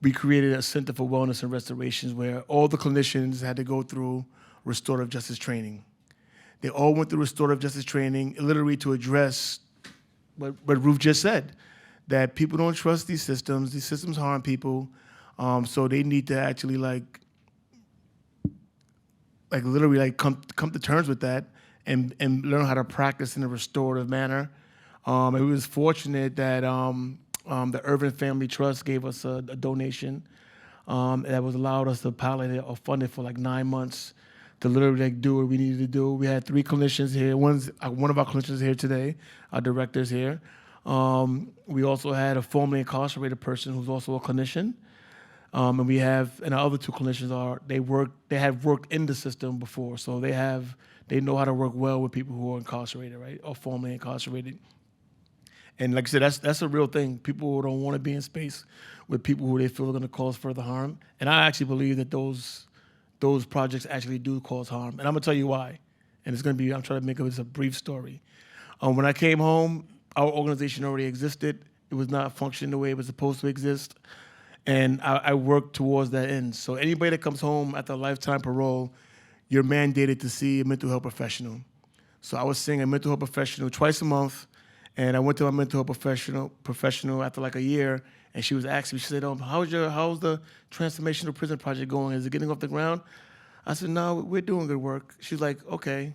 We created a Center for Wellness and Restorations where all the clinicians had to go through restorative justice training. They all went through restorative justice training, literally to address what Ruth just said, that people don't trust these systems harm people, so they need to actually literally come to terms with that and learn how to practice in a restorative manner. And we was fortunate that the Urban Family Trust gave us a donation that was allowed us to pilot it or fund it for 9 months to literally do what we needed to do. We had 3 clinicians here. One of our clinicians here today, our director's here. We also had a formerly incarcerated person who's also a clinician. And our other 2 clinicians they have worked in the system before, so they know how to work well with people who are incarcerated, right, or formerly incarcerated. And like I said, that's a real thing. People don't want to be in space with people who they feel are going to cause further harm. And I actually believe that those projects actually do cause harm. And I'm going to tell you why. And I'm trying to make it a brief story. When I came home, our organization already existed. It was not functioning the way it was supposed to exist. And I worked towards that end. So anybody that comes home after a lifetime parole, you're mandated to see a mental health professional. So I was seeing a mental health professional twice a month. And I went to my mental health professional after a year, and she was asking me, she said, how's the Transformational Prison Project going? Is it getting off the ground? I said, no, we're doing good work. She's like, okay.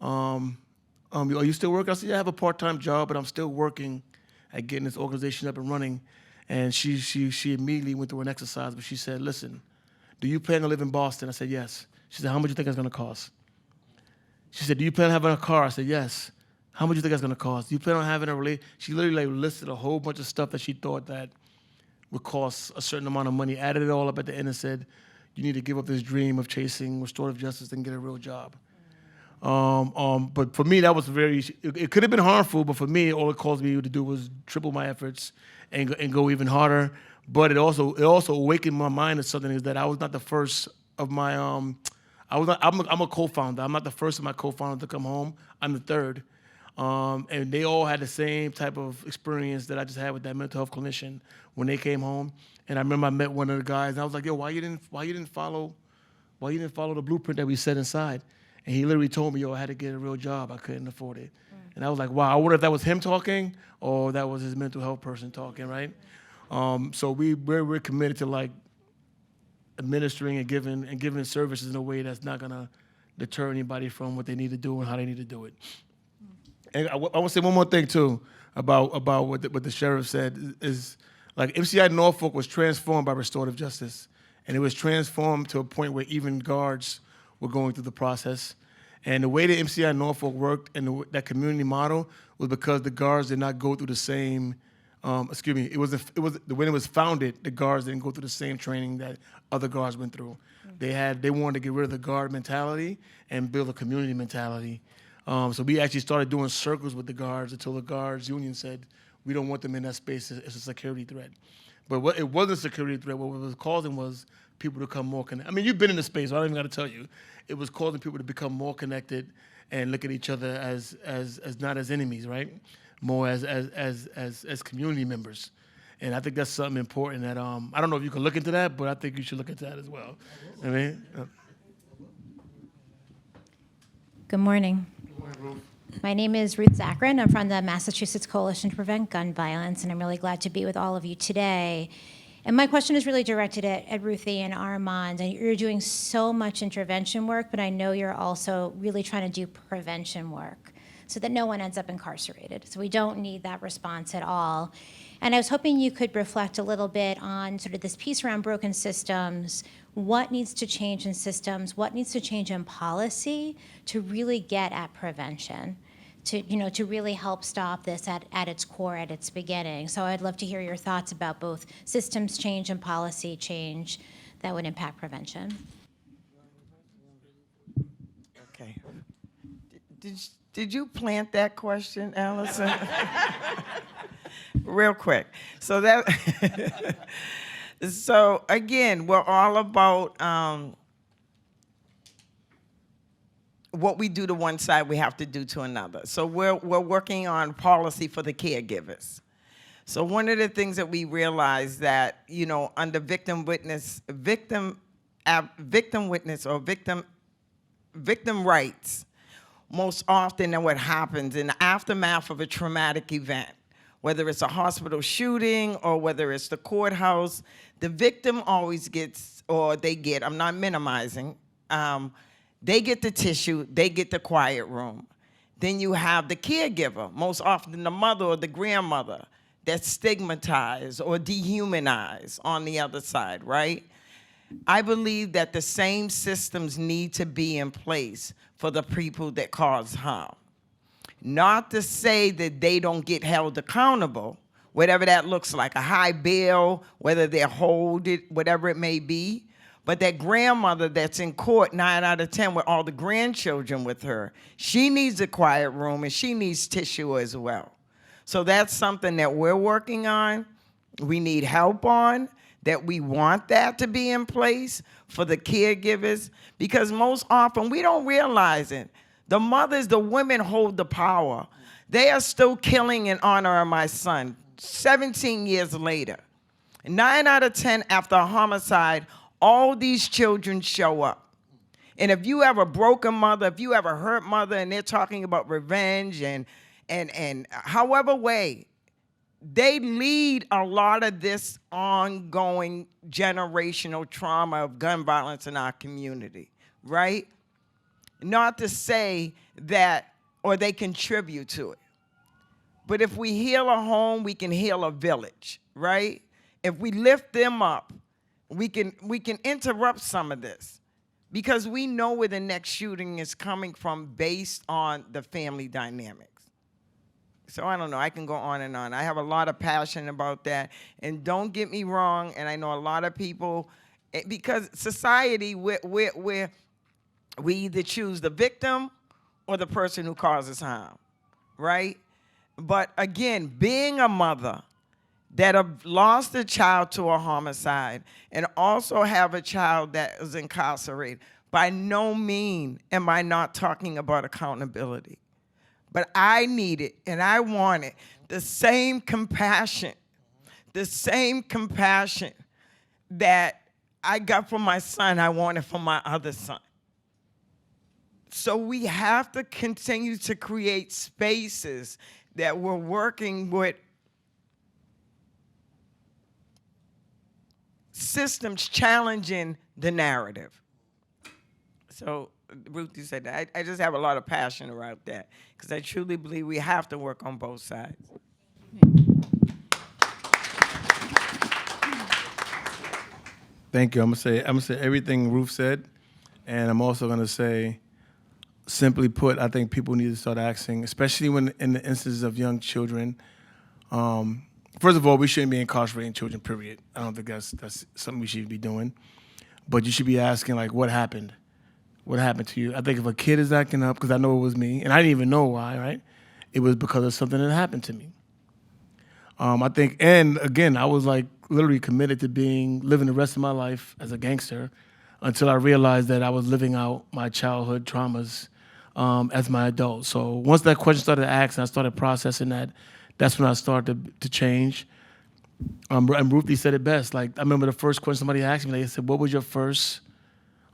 Are you still working? I said, yeah, I have a part-time job, but I'm still working at getting this organization up and running. And she immediately went through an exercise, but she said, listen, do you plan to live in Boston? I said, yes. She said, how much do you think it's going to cost? She said, do you plan on having a car? I said, yes. How much do you think that's going to cost? Do you plan on having a relationship? She literally listed a whole bunch of stuff that she thought that would cost a certain amount of money, added it all up at the end and said, you need to give up this dream of chasing restorative justice and get a real job. But for me, that was it could have been harmful, but for me, all it caused me to do was triple my efforts and go even harder. But it also awakened my mind to something, is that I was not the first of my, I'm a co-founder. I'm not the first of my co-founders to come home. I'm the third. And they all had the same type of experience that I just had with that mental health clinician when they came home. And I remember I met one of the guys, and I was like, yo, why you didn't follow the blueprint that we set inside? And he literally told me, yo, I had to get a real job. I couldn't afford it. And I was like, wow, I wonder if that was him talking or that was his mental health person talking, right? So we're committed to administering and giving services in a way that's not gonna deter anybody from what they need to do and how they need to do it. And I want to say one more thing too about what the sheriff said is, Like MCI Norfolk was transformed by restorative justice, and it was transformed to a point where even guards were going through the process. And the way that MCI Norfolk worked and that community model was because the guards did not go through the same. When it was founded, the guards didn't go through the same training that other guards went through. They wanted to get rid of the guard mentality and build a community mentality. So we actually started doing circles with the guards until the guards union said, we don't want them in that space. It's a security threat. But it wasn't a security threat. What it was causing was people to become more connected. I mean, you've been in the space, so I don't even got to tell you. It was causing people to become more connected and look at each other as not as enemies, right? More as community members. And I think that's something important that I don't know if you can look into that, but I think you should look into that as well. I mean, Good morning. My name is Ruth Zakim. I'm from the Massachusetts Coalition to Prevent Gun Violence, and I'm really glad to be with all of you today. And my question is really directed at Ruthie and Armand. And you're doing so much intervention work, but I know you're also really trying to do prevention work so that no one ends up incarcerated. So we don't need that response at all. And I was hoping you could reflect a little bit on sort of this piece around broken systems. What needs to change in systems? What needs to change in policy to really get at prevention? To really help stop this at its core, at its beginning. So I'd love to hear your thoughts about both systems change and policy change that would impact prevention. Okay. Did you plant that question, Allison? Real quick. So so again, we're all about what we do to one side, we have to do to another. So we're working on policy for the caregivers. So one of the things that we realized that, under victim witness rights, most often than what happens in the aftermath of a traumatic event, whether it's a hospital shooting or whether it's the courthouse, the victim always gets, I'm not minimizing, they get the tissue, they get the quiet room. Then you have the caregiver, most often the mother or the grandmother, that's stigmatized or dehumanized on the other side, right? I believe that the same systems need to be in place for the people that cause harm. Not to say that they don't get held accountable, whatever that looks like, a high bail, whether they're holded, whatever it may be. But that grandmother that's in court 9 out of 10 with all the grandchildren with her, she needs a quiet room and she needs tissue as well. So that's something that we're working on, we need help on, that we want that to be in place for the caregivers, because most often we don't realize it. The mothers, the women hold the power. They are still killing in honor of my son 17 years later. 9 out of 10 after a homicide, all these children show up. And if you have a broken mother, if you have a hurt mother, and they're talking about revenge and however way, they lead a lot of this ongoing generational trauma of gun violence in our community, right? Not to say that, or they contribute to it. But if we heal a home, we can heal a village, right? If we lift them up, we can interrupt some of this, because we know where the next shooting is coming from based on the family dynamics. So I don't know, I can go on and on. I have a lot of passion about that. And don't get me wrong, and I know a lot of people, because society, we either choose the victim or the person who causes harm, right? But again, being a mother that have lost a child to a homicide and also have a child that is incarcerated, by no means am I not talking about accountability. But I need it and I want it. The same compassion that I got for my son, I want it for my other son. So we have to continue to create spaces that we're working with systems challenging the narrative. So Ruth, you said that. I just have a lot of passion around that, because I truly believe we have to work on both sides. Thank you. I'm gonna say everything Ruth said, and I'm also gonna say, simply put, I think people need to start asking, especially when in the instances of young children. First of all, we shouldn't be incarcerating children. Period. I don't think that's something we should be doing. But you should be asking, like, what happened? What happened to you? I think if a kid is acting up, because I know it was me, and I didn't even know why, right? It was because of something that happened to me. I think, and again, I was like literally committed to living the rest of my life as a gangster until I realized that I was living out my childhood traumas as my adult. So once that question started asking, I started processing that. That's when I started to change. And Ruthie said it best. Like, I remember the first question somebody asked me, they said, what was your first,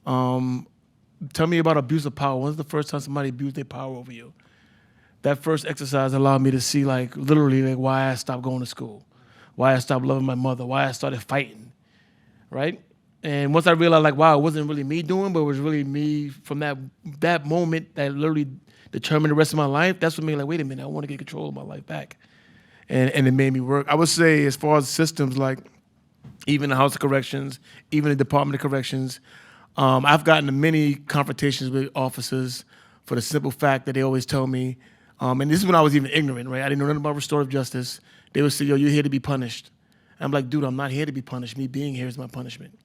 tell me about abuse of power. When's the first time somebody abused their power over you? That first exercise allowed me to see, like, literally, like, why I stopped going to school, why I stopped loving my mother, why I started fighting, right? And once I realized, like, wow, it wasn't really me doing, but it was really me from that moment that literally determined the rest of my life, that's what made me like, wait a minute, I want to get control of my life back. And it made me work. I would say, as far as systems, like even the House of Corrections, even the Department of Corrections, I've gotten to many confrontations with officers for the simple fact that they always tell me, and this is when I was even ignorant, right? I didn't know nothing about restorative justice. They would say, yo, you're here to be punished. I'm like, dude, I'm not here to be punished. Me being here is my punishment.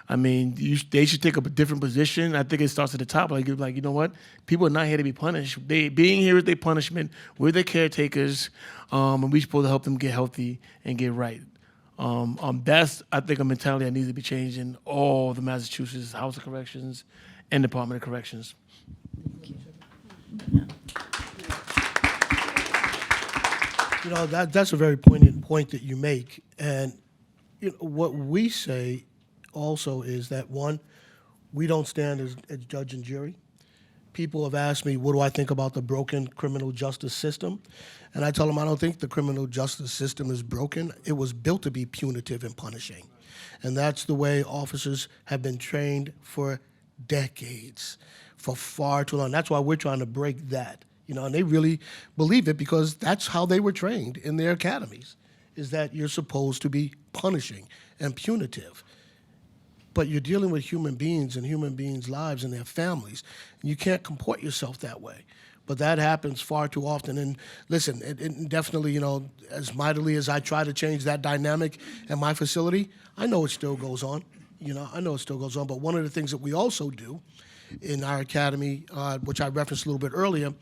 I mean, they should take up a different position. I think it starts at the top. Like, you know what? People are not here to be punished. Being here is their punishment. We're their caretakers, and we're supposed to help them get healthy and get right. That's, I think, a mentality that needs to be changed in all the Massachusetts House of Corrections and Department of Corrections. You know, that's a very poignant point that you make. And you know, what we say also is that, one, we don't stand as judge and jury. People have asked me, what do I think about the broken criminal justice system? And I tell them I don't think the criminal justice system is broken. It was built to be punitive and punishing. And that's the way officers have been trained for decades, for far too long. That's why we're trying to break that. You know, and they really believe it because that's how they were trained in their academies, is that you're supposed to be punishing and punitive. But you're dealing with human beings and human beings' lives and their families. And you can't comport yourself that way. But that happens far too often. And listen, it definitely, you know, as mightily as I try to change that dynamic at my facility, I know it still goes on. You know, I know it still goes on. But one of the things that we also do in our academy, which I referenced a little bit earlier,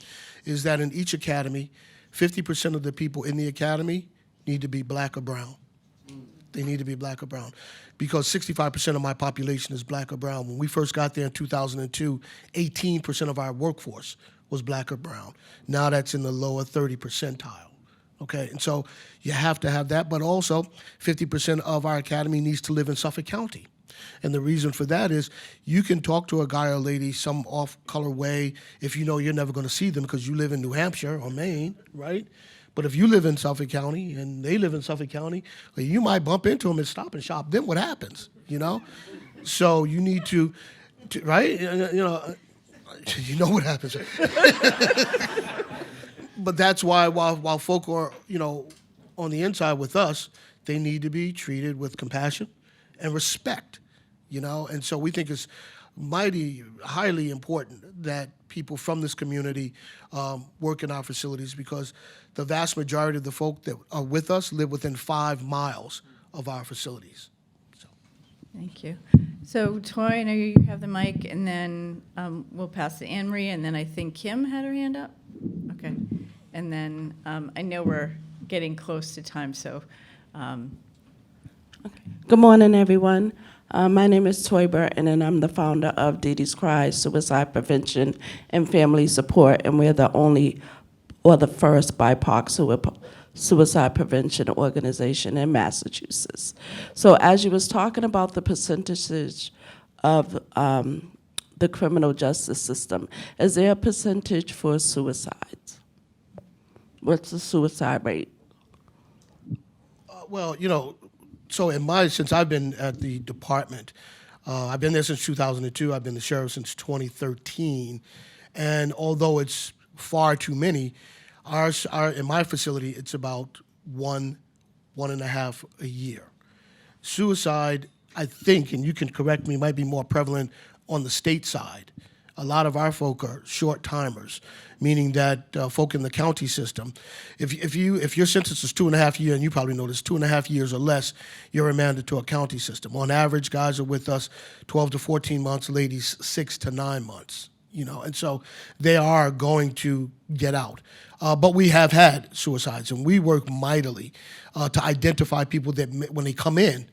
is that in each academy, 50% of the people in the academy need to be black or brown. They need to be black or brown. Because 65% of my population is black or brown. When we first got there in 2002, 18% of our workforce was black or brown. Now that's in the lower 30 percentile. Okay, and so you have to have that, but also 50% of our academy needs to live in Suffolk County. And the reason for that is you can talk to a guy or lady some off-color way if you know you're never going to see them because you live in New Hampshire or Maine, right? But if you live in Suffolk County and they live in Suffolk County, well, you might bump into them and stop and shop. Then what happens, you know? So you need to right? You know what happens. But that's why while folk are, you know, on the inside with us, they need to be treated with compassion and respect, you know? And so we think it's highly important that people from this community work in our facilities because the vast majority of the folk that are with us live within 5 miles of our facilities. So. Thank you. So, Toy, I know you have the mic, and then we'll pass to Anne Marie, and then I think Kim had her hand up. Okay. And then I know we're getting close to time, so. Good morning, everyone. My name is Toy Burton, and I'm the founder of Didi's Cry Suicide Prevention and Family Support, and we're the only or the first BIPOC suicide prevention organization in Massachusetts. So as you was talking about the percentages of the criminal justice system, is there a percentage for suicides? What's the suicide rate? Well, you know, so since I've been at the department, I've been there since 2002. I've been the sheriff since 2013, and although it's far too many, in my facility it's about 1.5 a year. Suicide I think, and you can correct me, might be more prevalent on the state side. A lot of our folk are short timers, meaning that folk in the county system, if your sentence is 2.5 years, and you probably know this, 2.5 years or less, you're remanded to a county system. On average, guys are with us 12 to 14 months, ladies 6 to 9 months. And so they are going to get out. But we have had suicides, and we work mightily to identify people that when they come in,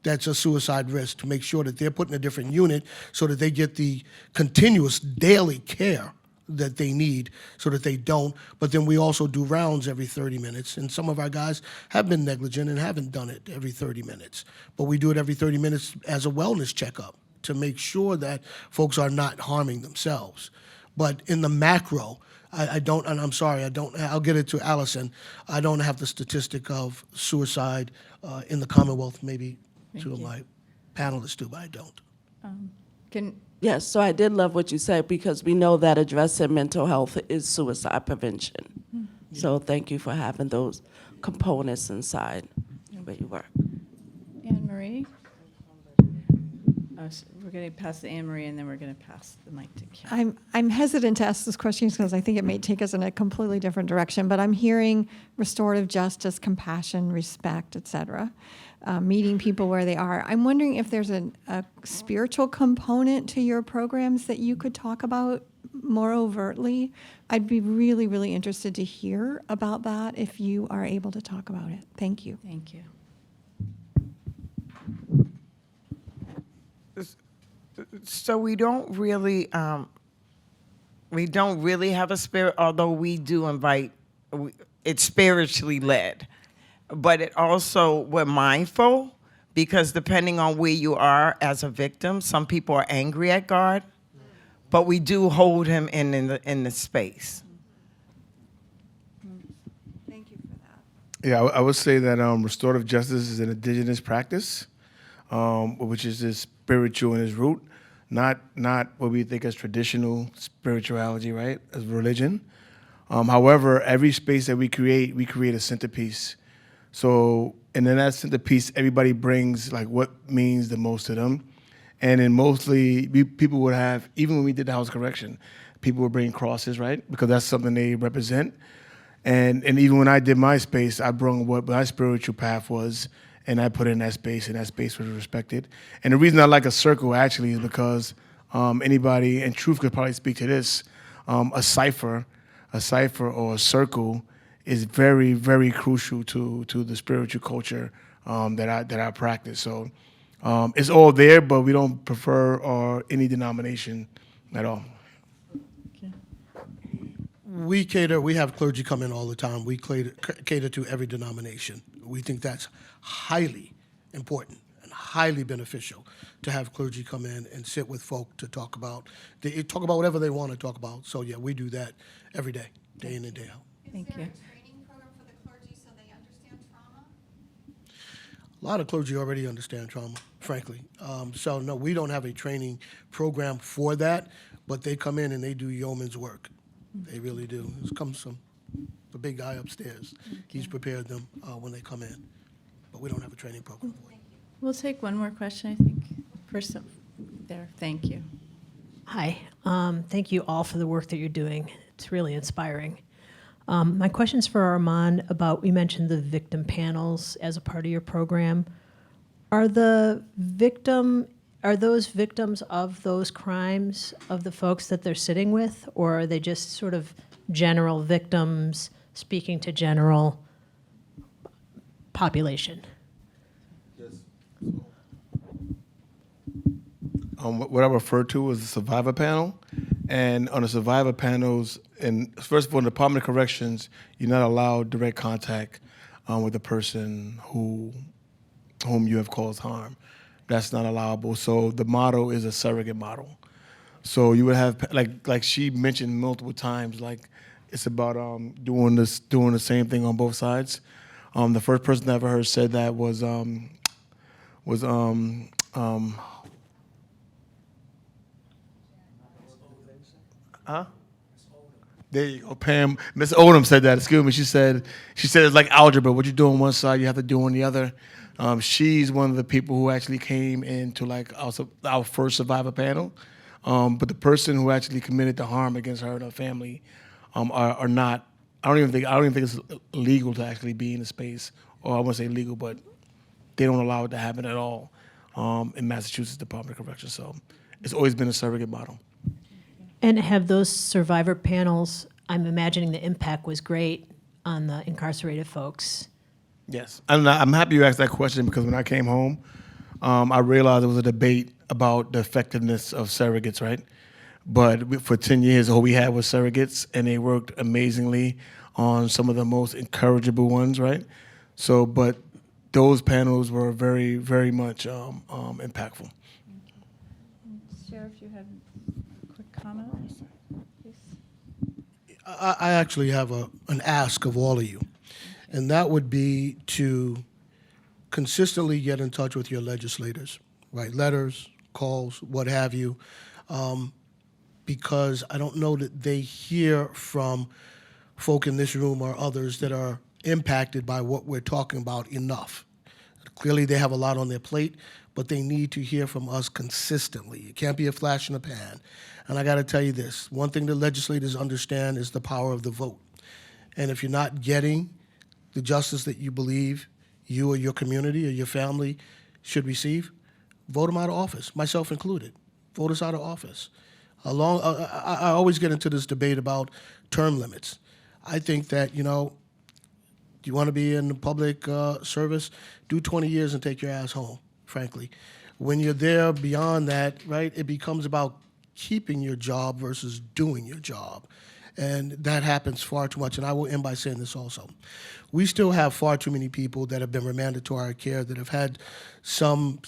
that's a suicide risk, to make sure that they're put in a different unit so that they get the continuous daily care that they need so that they don't. But then we also do rounds every 30 minutes, and some of our guys have been negligent and haven't done it every 30 minutes. But we do it every 30 minutes as a wellness checkup to make sure that folks are not harming themselves. But in the macro, I don't, and I'm sorry, I'll get it to Allison. I don't have the statistic of suicide in the Commonwealth, maybe two of my panelists do, but I don't. Yes, so I did love what you said, because we know that addressing mental health is suicide prevention. So thank you for having those components inside where you work. Anne Marie? We're going to pass to Anne Marie, and then we're going to pass the mic to Kim. I'm hesitant to ask this question because I think it may take us in a completely different direction, but I'm hearing restorative justice, compassion, respect, et cetera, meeting people where they are. I'm wondering if there's a spiritual component to your programs that you could talk about more overtly. I'd be really, really interested to hear about that if you are able to talk about it. Thank you. Thank you. So we don't really have a spirit, although we do invite, it's spiritually led. But it also, we're mindful, because depending on where you are as a victim, some people are angry at God, but we do hold him in the space. Thank you for that. Yeah, I would say that restorative justice is an indigenous practice, which is just spiritual in its root, not what we think as traditional spirituality, right, as religion. However, every space that we create a centerpiece. So, and in that centerpiece, everybody brings like what means the most to them. And then mostly, people would have, even when we did the house correction, people would bring crosses, right, because that's something they represent. And even when I did my space, I brought what my spiritual path was, and I put it in that space, and that space was respected. And the reason I like a circle, actually, is because anybody, and Truth could probably speak to this, a cipher or a circle is very, very crucial to the spiritual culture that I practice. So it's all there, but we don't prefer any denomination at all. We have clergy come in all the time. We cater to every denomination. We think that's highly important and highly beneficial to have clergy come in and sit with folk to talk about whatever they want to talk about. So yeah, we do that every day, day in and day out. Thank you. Training program for the clergy so they understand trauma? A lot of clergy already understand trauma, frankly. So no, we don't have a training program for that, but they come in and they do yeoman's work. They really do. This comes from the big guy upstairs. He's prepared them when they come in, but we don't have a training program for it. We'll take one more question, I think. First there, thank you. Hi. Thank you all for the work that you're doing. It's really inspiring. My question's for Armand about, you mentioned the victim panels as a part of your program. Are those victims of those crimes of the folks that they're sitting with, or are they just sort of general victims speaking to general population? What I refer to as the survivor panel. And on the survivor panels, and first of all, in the Department of Corrections, you're not allowed direct contact with the person whom you have caused harm. That's not allowable. So the model is a surrogate model. So you would have, like she mentioned multiple times, like it's about doing the same thing on both sides. The first person I ever heard said that was There you go, Pam. Miss Odom said that. Excuse me. She said it's like algebra. What you do on one side, you have to do on the other. She's one of the people who actually came into like our first survivor panel. But the person who actually committed the harm against her and her family are not. I don't even think it's legal to actually be in the space, or I wouldn't say legal, but they don't allow it to happen at all in Massachusetts Department of Corrections. So it's always been a surrogate model. And have those survivor panels, I'm imagining the impact was great on the incarcerated folks. Yes, and I'm happy you asked that question because when I came home, I realized there was a debate about the effectiveness of surrogates, right? But for 10 years, all we had was surrogates, and they worked amazingly on some of the most encourageable ones, right? So, but those panels were very, very much impactful. Sheriff, you have a quick comment, please? I actually have an ask of all of you, and that would be to consistently get in touch with your legislators, write letters, calls, what have you, because I don't know that they hear from folk in this room or others that are impacted by what we're talking about enough. Clearly, they have a lot on their plate, but they need to hear from us consistently. It can't be a flash in the pan. And I got to tell you this, one thing that legislators understand is the power of the vote. And if you're not getting the justice that you believe you or your community or your family should receive, vote them out of office, myself included. Vote us out of office. I always get into this debate about term limits. I think that, you want to be in the public service, do 20 years and take your ass home, frankly. When you're there beyond that, right, it becomes about keeping your job versus doing your job. And that happens far too much. And I will end by saying this also. We still have far too many people that have been remanded to our care that have had some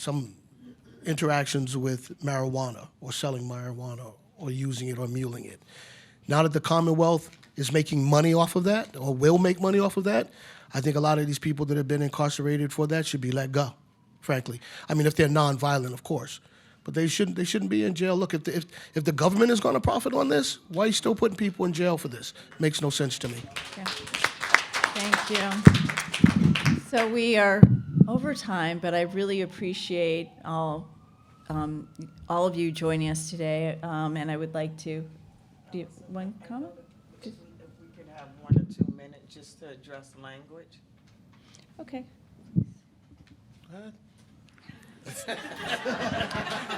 interactions with marijuana or selling marijuana or using it or muling it. Now that the Commonwealth is making money off of that or will make money off of that, I think a lot of these people that have been incarcerated for that should be let go, frankly. I mean, if they're nonviolent, of course. But they shouldn't be in jail. Look, if the government is going to profit on this, why are you still putting people in jail for this? Makes no sense to me. Yeah. Thank you. So we are over time, but I really appreciate all of you joining us today, and I would like to. Do you one comment? If we could have 1 or 2 minutes just to address language. Okay.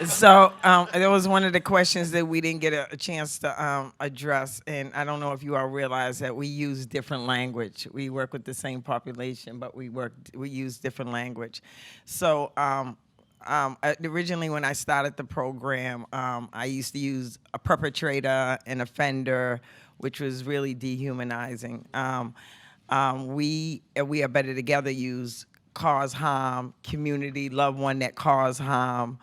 So that was one of the questions that we didn't get a chance to address, and I don't know if you all realize that we use different language. We work with the same population, but we use different language. So originally when I started the program, I used to use a perpetrator, an offender, which was really dehumanizing. We Are Better Together use cause harm, community, loved one that cause harm,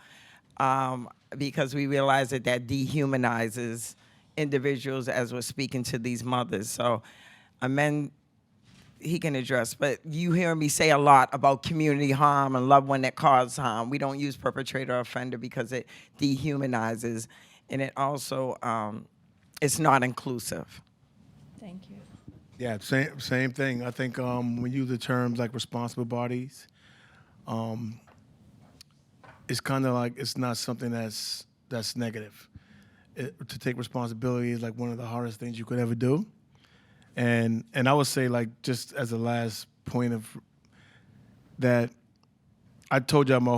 because we realize that dehumanizes individuals as we're speaking to these mothers. So Amend, he can address, but you hear me say a lot about community harm and loved one that cause harm. We don't use perpetrator or offender because it dehumanizes, and it also, it's not inclusive. Thank you. Yeah, same thing. I think when we use the terms like responsible bodies, it's kind of like it's not something that's negative. To take responsibility is like one of the hardest things you could ever do. And I would say, like, just as a last point of that, I told y'all my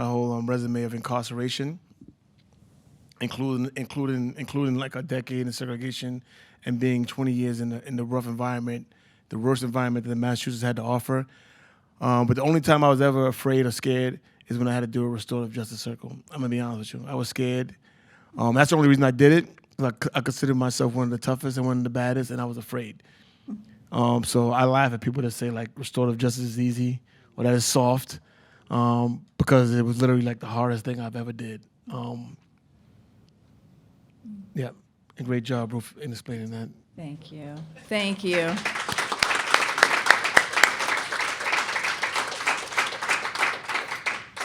whole resume of incarceration, including like a decade in segregation and being 20 years in the rough environment, the worst environment that Massachusetts had to offer. But the only time I was ever afraid or scared is when I had to do a restorative justice circle. I'm gonna be honest with you. I was scared. That's the only reason I did it. I consider myself one of the toughest and one of the baddest, and I was afraid. So I laugh at people that say like restorative justice is easy or that is soft, because it was literally like the hardest thing I've ever did. Yeah, and great job, Ruth, in explaining that. Thank you. Thank you.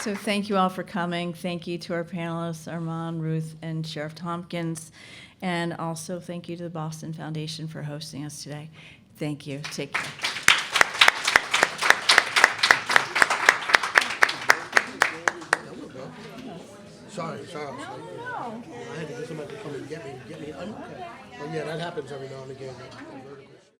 So thank you all for coming. Thank you to our panelists, Armand, Ruth, and Sheriff Tompkins. And also, thank you to the Boston Foundation for hosting us today. Thank you. Take care. Sorry. I had to get somebody to come and get me. I'm okay. But yeah, that happens every now and again.